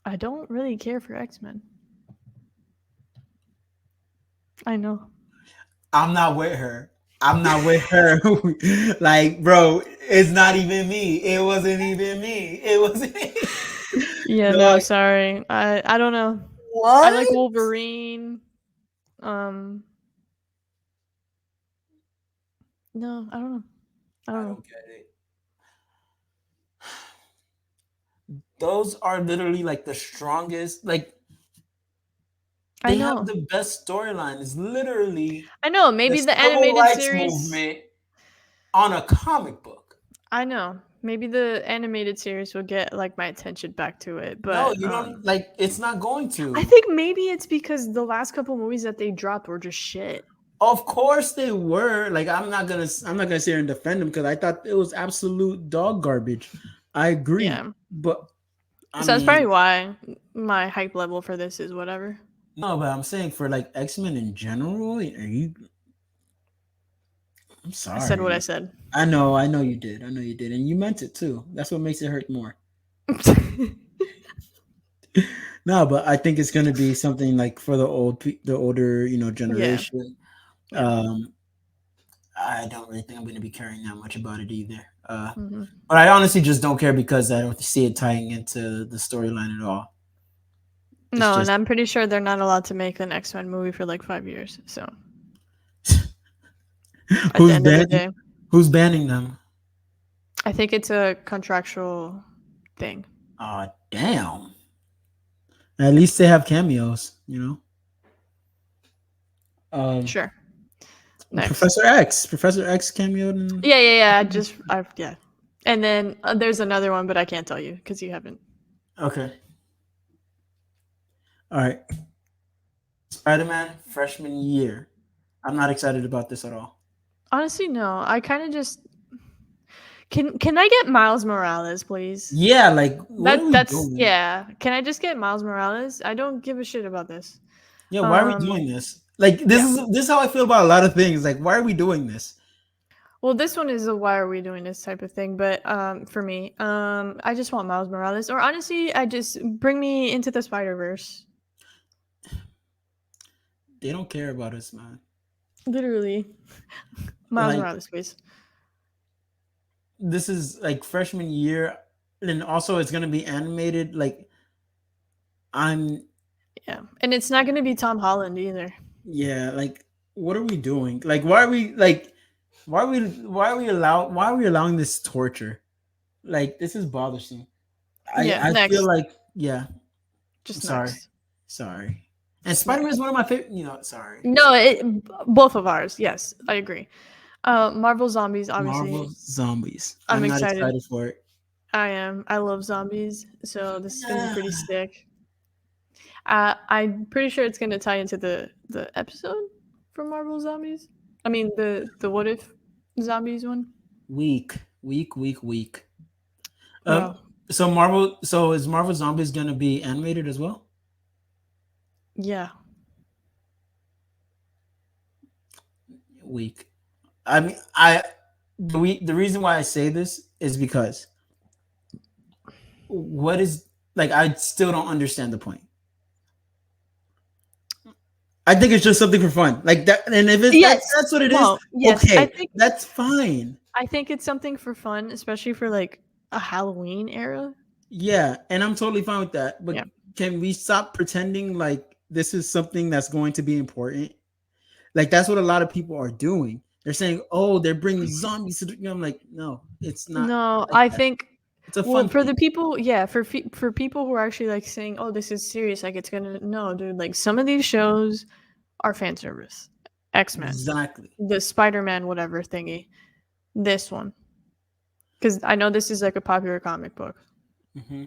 S2: I don't really care for X-Men. I know.
S1: I'm not with her. I'm not with her. Like, bro, it's not even me. It wasn't even me. It wasn't me.
S2: Yeah, no,
S1: Like,
S2: sorry. I don't know. I like
S1: what?
S2: Wolverine. No, I don't know. I
S1: I
S2: don't know.
S1: don't get it. Those are literally like the strongest. Like,
S2: I
S1: they have
S2: know.
S1: the best storyline. It's literally
S2: I know.
S1: the
S2: Maybe the
S1: civil
S2: animated
S1: rights
S2: series.
S1: movement on a comic book.
S2: I know. Maybe the animated series will get like my attention back to it,
S1: No,
S2: but
S1: you don't. Like, it's not going
S2: I
S1: to.
S2: think maybe it's because the last couple movies that they dropped were just shit.
S1: Of course they were. Like, I'm not gonna sit here and defend them because I thought it was absolute dog garbage. I agree,
S2: Yeah.
S1: but I
S2: So that's probably
S1: mean,
S2: why my hype level for this is whatever.
S1: no. But I'm saying for like X-Men in general, are you? I'm
S2: I said what I
S1: sorry.
S2: said.
S1: I know you did. I know you did, and you meant it too. That's what makes it hurt more. No, but I think it's gonna be something like for the older,
S2: Yeah.
S1: generation.
S2: Yeah.
S1: Um, I don't really think I'm gonna be caring that much about it either.
S2: Hmm.
S1: But I honestly just don't care because I don't see it tying into the storyline at all. It's
S2: No, and
S1: just
S2: I'm pretty sure they're not allowed to make an X-Men movie for like 5 years. So at the
S1: who's
S2: end of the
S1: banning
S2: day,
S1: who's banning them?
S2: I think it's a contractual thing.
S1: Oh damn! At least they have cameos, Um,
S2: Sure. Next.
S1: Professor X cameoed in.
S2: Yeah. Yeah. And then there's another one, but I can't tell you because you haven't.
S1: Okay, all right. Spider-Man freshman year. I'm not excited about this at all.
S2: Honestly, no. I kind of just can I get Miles Morales, please?
S1: Yeah, like what are we
S2: That's
S1: doing?
S2: yeah. Can I just get Miles Morales? I don't give a shit about this.
S1: Yeah, why are we
S2: Um,
S1: doing this? Like this
S2: yeah.
S1: is how I feel about a lot of things. Like why are we doing this?
S2: Well, this one is a why are we doing this type of thing, but for me, I just want Miles Morales, or honestly, I just bring me into the Spider Verse.
S1: They don't care about us, man.
S2: Literally, Miles
S1: Like
S2: Morales, please.
S1: this is like freshman year, and also it's gonna be animated. Like I'm,
S2: Yeah, and it's not gonna be Tom Holland either.
S1: yeah. Like what are we doing? Like why are we like? Why are we allowing this torture? Like this is bothersome. I
S2: Yeah,
S1: I feel
S2: next,
S1: like yeah. I'm
S2: just
S1: sorry,
S2: next,
S1: sorry. And
S2: just
S1: Spider Man is
S2: next.
S1: one of my favorite. Sorry.
S2: No, both of ours. Yes, I agree. Marvel Zombies,
S1: Marvel
S2: obviously,
S1: Zombies.
S2: I'm
S1: I'm not
S2: excited.
S1: excited for it.
S2: I am. I love zombies, so this is gonna be
S1: Yeah.
S2: pretty sick. I'm pretty sure it's gonna tie into the episode for Marvel Zombies. I mean the What If Zombies one.
S1: Weak, weak, weak, weak. Um.
S2: Bro,
S1: So is Marvel Zombies gonna be animated as well?
S2: yeah,
S1: Weak. I mean, the reason why I say this is because what is like I still don't understand the point. I think it's just something for fun, like that. And if it's
S2: yes,
S1: that's what it is,
S2: no, yes.
S1: okay, that's fine.
S2: I think it's something for fun, especially for like a Halloween era.
S1: Yeah, and I'm totally fine with that. But
S2: Yeah,
S1: can we stop pretending like this is something that's going to be important? Like that's what a lot of people are doing. They're saying, "Oh, they're bringing zombies to the." I'm like, no, it's not
S2: no,
S1: like
S2: I
S1: that.
S2: think
S1: It's a
S2: Well,
S1: fun
S2: for
S1: thing.
S2: the people, yeah, for people who are actually like saying, "Oh, this is serious," like it's gonna no, dude. Like some of these shows are fan service. X Men,
S1: Exactly.
S2: the Spider Man, whatever thingy. This one, because I know this is like a popular comic book,
S1: Hmm.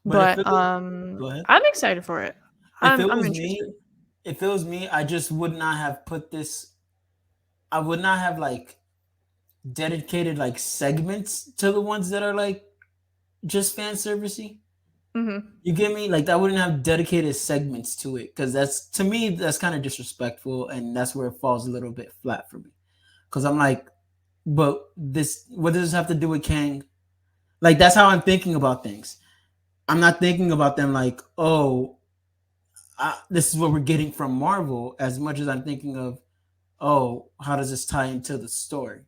S1: But
S2: but
S1: go ahead.
S2: I'm excited for it.
S1: If it
S2: I'm
S1: was
S2: interested.
S1: me, if it was me, I just would not have put this. I would not have like dedicated like segments to the ones that are like just fan servicey.
S2: Hmm.
S1: You get me? Like I wouldn't have dedicated segments to it because that's to me that's kind of disrespectful, and that's where it falls a little bit flat for me. Because I'm like, but this what does this have to do with Kang? Like that's how I'm thinking about things. I'm not thinking about them like, oh, this is what we're getting from Marvel, as much as I'm thinking of, oh, how does this tie into the story?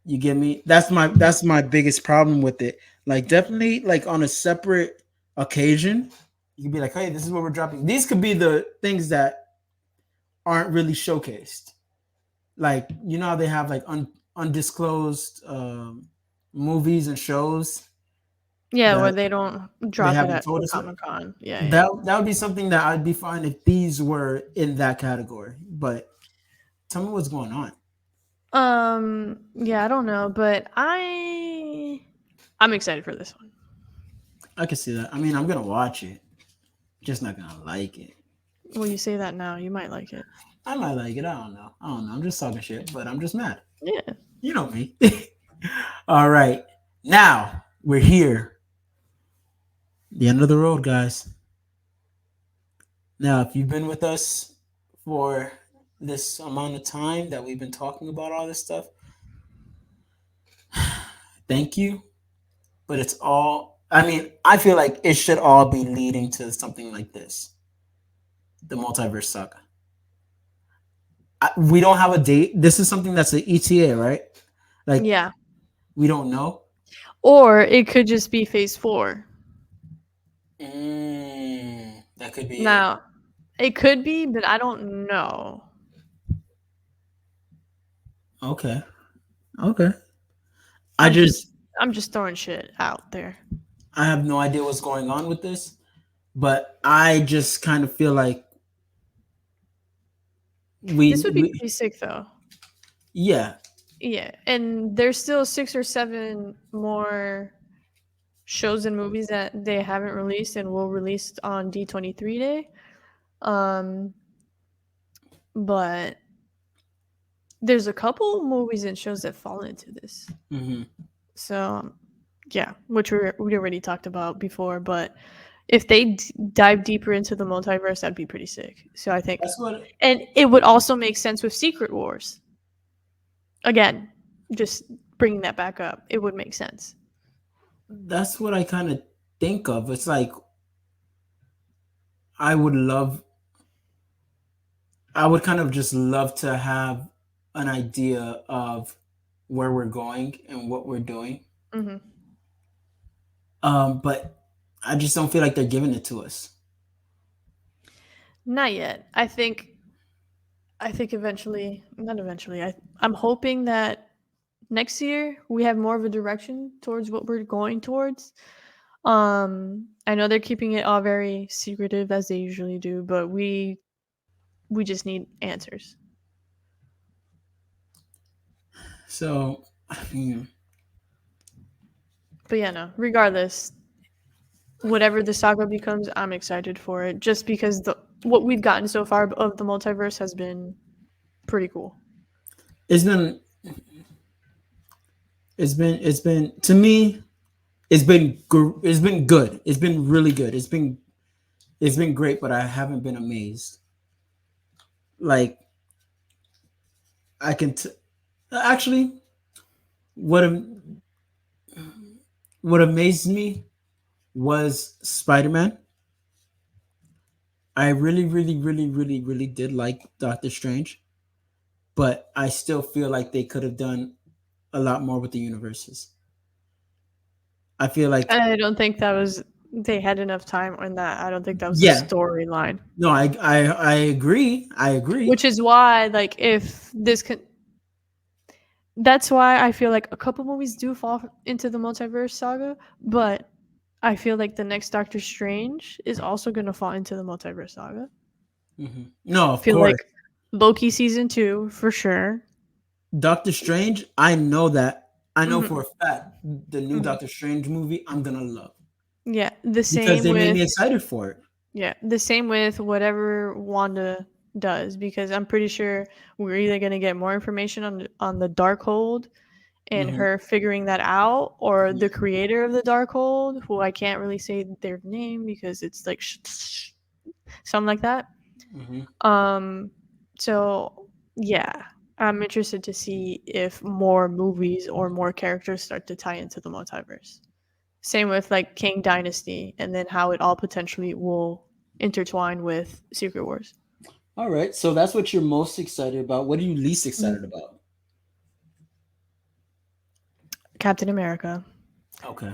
S1: You get me? That's my biggest problem with it. Like definitely like on a separate occasion, you could be like, hey, this is what we're dropping. These could be the things that aren't really showcased. Like you know how they have like undisclosed movies and shows
S2: Yeah,
S1: that
S2: where they don't
S1: they
S2: drop it
S1: haven't
S2: at
S1: told
S2: the
S1: us yet.
S2: Comic Con. Yeah, yeah.
S1: That would be something that I'd be fine if these were in that category. But tell me what's going on.
S2: Yeah, I don't know, but I'm excited for this one.
S1: I can see that. I mean, I'm gonna watch it, just not gonna like it.
S2: Well, you say that now, you might like it.
S1: I might like it. I don't know. I don't know. I'm just talking shit, but I'm just mad.
S2: Yeah.
S1: You know me. All right. Now we're here. The end of the road, guys. Now, if you've been with us for this amount of time that we've been talking about all this stuff, thank you. But it's all, I mean, I feel like it should all be leading to something like this, the multiverse saga. We don't have a date. This is something that's an ETA, right? Like,
S2: Yeah.
S1: we don't know.
S2: Or it could just be phase 4.
S1: That could be it.
S2: Now, it could be, but I don't know.
S1: Okay. Okay. I
S2: I'm just
S1: just
S2: I'm just throwing shit out there.
S1: I have no idea what's going on with this, but I just kind of feel like
S2: This would be
S1: we
S2: pretty sick though.
S1: yeah.
S2: Yeah, and there's still 6 or 7 more shows and movies that they haven't released and will release on D23 day. Um but there's a couple movies and shows that fall into this.
S1: Hmm.
S2: So, yeah, which we already talked about before, but if they dive deeper into the multiverse, that'd be pretty sick. So I think,
S1: That's what
S2: and it would also make sense with Secret Wars. Again, just bringing that back up, it would make sense.
S1: I kind of think of. It's like I would love I would kind of just love to have an idea of where we're going and what we're doing.
S2: Hmm.
S1: But I just don't feel like they're giving it to us.
S2: Not yet. I think eventually, not eventually. I'm hoping that next year we have more of a direction towards what we're going towards. I know they're keeping it all very secretive as they usually do, but we just need answers.
S1: So, I mean,
S2: But yeah, no. Regardless, whatever the saga becomes, I'm excited for it. Just because the what we've gotten so far of the multiverse has been pretty cool.
S1: it's been it's been to me it's been good. It's been really good. It's been great, but I haven't been amazed. Like I can actually what what amazed me was Spider-Man. I really did like Doctor Strange, but I still feel like they could have done a lot more with the universes. I feel like
S2: I don't think that was they had enough time on that. I don't think that was a
S1: yeah,
S2: storyline.
S1: no, I agree. I agree.
S2: Which is why, like, if this can, That's why I feel like a couple movies do fall into the multiverse saga, but I feel like the next Doctor Strange is also going to fall into the multiverse saga.
S1: No,
S2: I
S1: of
S2: feel
S1: course.
S2: like Loki season 2 for sure.
S1: Doctor Strange, I know that. I know for
S2: Hmm.
S1: a fact the new
S2: Hmm.
S1: Doctor Strange movie I'm gonna love
S2: Yeah, the
S1: because
S2: same
S1: they made
S2: with
S1: me excited for it.
S2: whatever Wanda does, because I'm pretty sure we're either going to get more information on the Darkhold and
S1: Hmm.
S2: her figuring that out, or
S1: Yeah.
S2: the creator of the Darkhold, who I can't really say their name because it's like something like that.
S1: Hmm.
S2: Um, so yeah, I'm interested to see if more movies or more characters start to tie into the multiverse. Same with like King Dynasty, and then how it all potentially will intertwine with Secret Wars.
S1: All right, so that's what you're most excited about. What are you least
S2: Mhm.
S1: excited about?
S2: Captain America,
S1: Okay,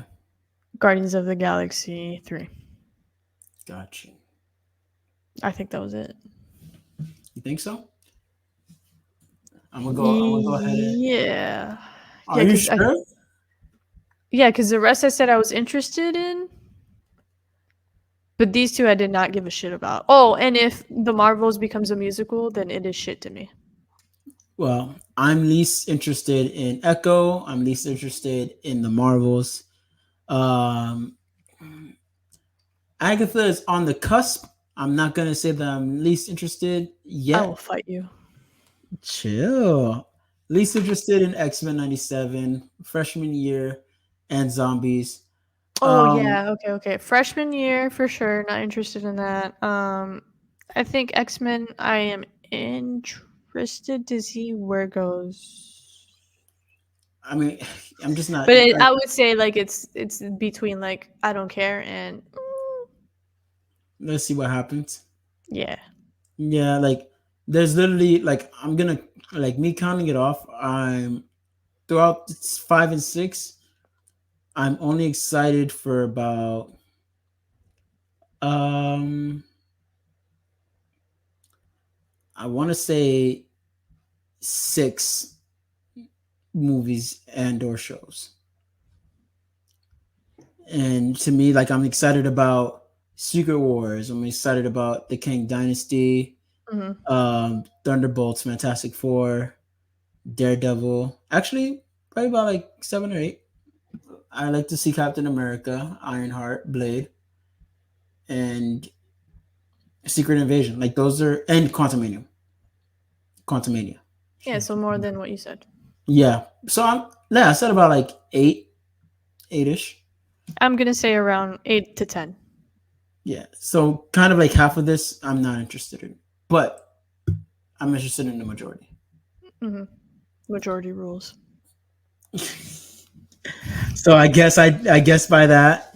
S2: Guardians of the Galaxy 3.
S1: got you.
S2: I think that was it.
S1: You think so? I'm gonna go. I'm gonna go ahead and.
S2: Yeah.
S1: Are
S2: Yeah,
S1: you
S2: because
S1: sure?
S2: the rest I said I was interested in, but these two I did not give a shit about. Oh, and if the Marvels becomes a musical, then it is shit to me.
S1: Well, I'm least interested in Echo. I'm least interested in the Marvels. Um, Agatha is on the cusp. I'm not gonna say that I'm least interested
S2: I will
S1: yet.
S2: fight you.
S1: Chill. Least interested in X-Men 97, freshman year, and zombies.
S2: Oh
S1: Um,
S2: yeah, okay. Freshman year for sure. Not interested in that. I think X-Men. I am interested to see where it goes,
S1: I mean, I'm just not.
S2: but
S1: Like,
S2: I would say like it's between like I don't care and
S1: let's see what happens.
S2: yeah.
S1: Yeah, like there's literally like I'm gonna like me counting it off. I'm throughout 5 and 6. I'm only excited for about um I want to say 6 movies and or shows. And to me, like I'm excited about Secret Wars. I'm excited about the Kang Dynasty,
S2: Hmm.
S1: Thunderbolts, Fantastic Four, Daredevil. Actually, probably about like 7 or 8. I like to see Captain America, Ironheart, Blade, and Secret Invasion. Like those are and Quantumania. Quantumania.
S2: Yeah, so more than what you said.
S1: Yeah. So I said about like 8ish.
S2: I'm gonna say around 8 to 10.
S1: Yeah. So kind of like half of this I'm not interested in. But I'm interested in the majority.
S2: Hmm. Majority rules.
S1: So I guess by that,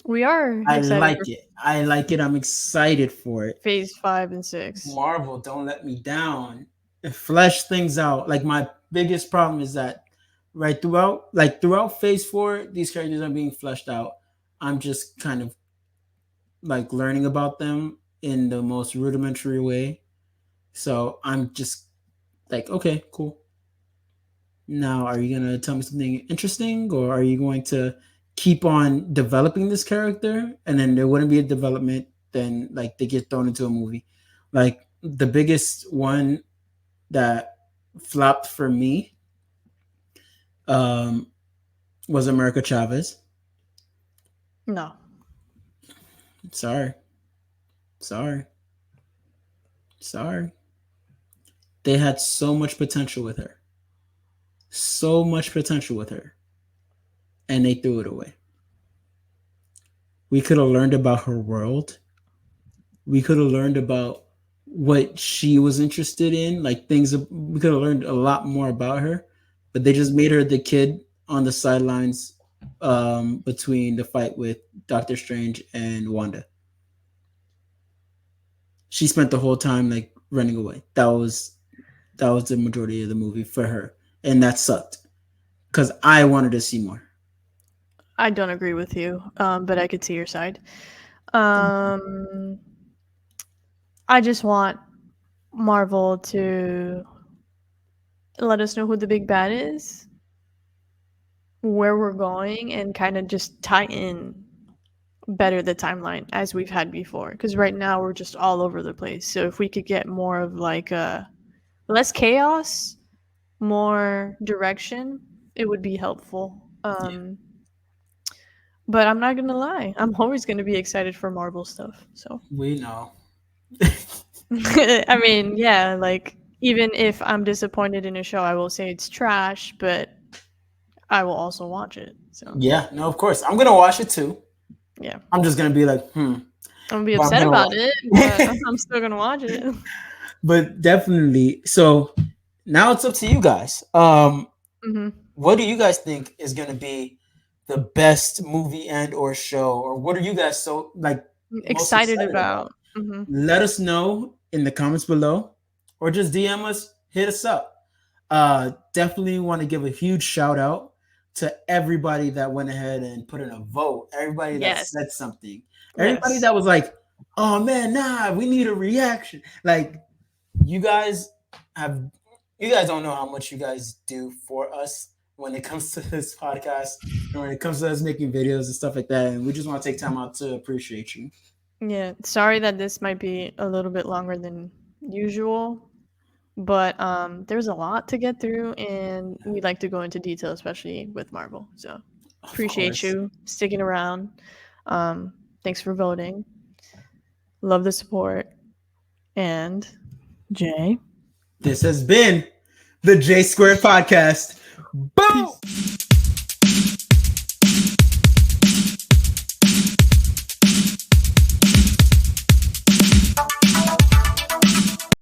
S2: We are
S1: I
S2: excited
S1: like
S2: for
S1: it. I like it. I'm excited for it.
S2: phase 5 and 6.
S1: Marvel, don't let me down. Flesh things out. Like my biggest problem is that right throughout phase 4, these characters are being fleshed out. I'm just kind of like learning about them in the most rudimentary way. So I'm just like, okay, cool. Now, are you gonna tell me something interesting, or are you going to keep on developing this character, and then there wouldn't be a development? Then like they get thrown into a movie. Like the biggest one that flopped for me um, was America Chavez.
S2: No.
S1: Sorry, sorry, sorry. They had so much potential with her, so much potential with her, and they threw it away. We could have learned about her world. We could have learned about what she was interested in, like things. We could have learned a lot more about her, but they just made her the kid on the sidelines between the fight with Doctor Strange and Wanda. She spent the whole time like running away. That was the majority of the movie for her, and that sucked because I wanted to see more.
S2: I don't agree with you, but I could see your side. Um, I just want Marvel to let us know who the big bad is, where we're going, and kind of just tie in better the timeline as we've had before. Because right now we're just all over the place. So if we could get more of like a less chaos, more direction, it would be helpful. But I'm not gonna lie, I'm always gonna be excited for Marvel stuff. So
S1: We know.
S2: I mean, yeah, like even if I'm disappointed in a show, I will say it's trash, but I will also watch it. So
S1: Yeah, no, of course. I'm gonna watch it too.
S2: yeah,
S1: I'm just gonna be like,
S2: I'm gonna be
S1: but I'm
S2: upset
S1: gonna
S2: about
S1: watch.
S2: it, but I'm still gonna watch it.
S1: But definitely. So now it's up to you guys.
S2: Hmm.
S1: What do you guys think is gonna be the best movie and or show, or what are you guys so like most
S2: Excited
S1: excited about?
S2: about. Hmm.
S1: Let us know in the comments below, or just DM us, hit us up. Definitely want to give a huge shout out to everybody that went ahead and put in a vote, everybody that
S2: Yes.
S1: said something, everybody
S2: Yes.
S1: that was like, oh man, nah, we need a reaction. Like, you guys have, you guys don't know how much you guys do for us when it comes to this podcast and when it comes to us making videos and stuff like that. And we just want to take time out to appreciate you.
S2: Yeah. Sorry that this might be a little bit longer than usual, but there's a lot to get through, and we like to go into detail, especially with Marvel. So
S1: Of
S2: appreciate
S1: course.
S2: you sticking around. Thanks for voting. Love the support. And Jay.
S1: This has been the JaySquared Podcast. Boom!
S2: Peace.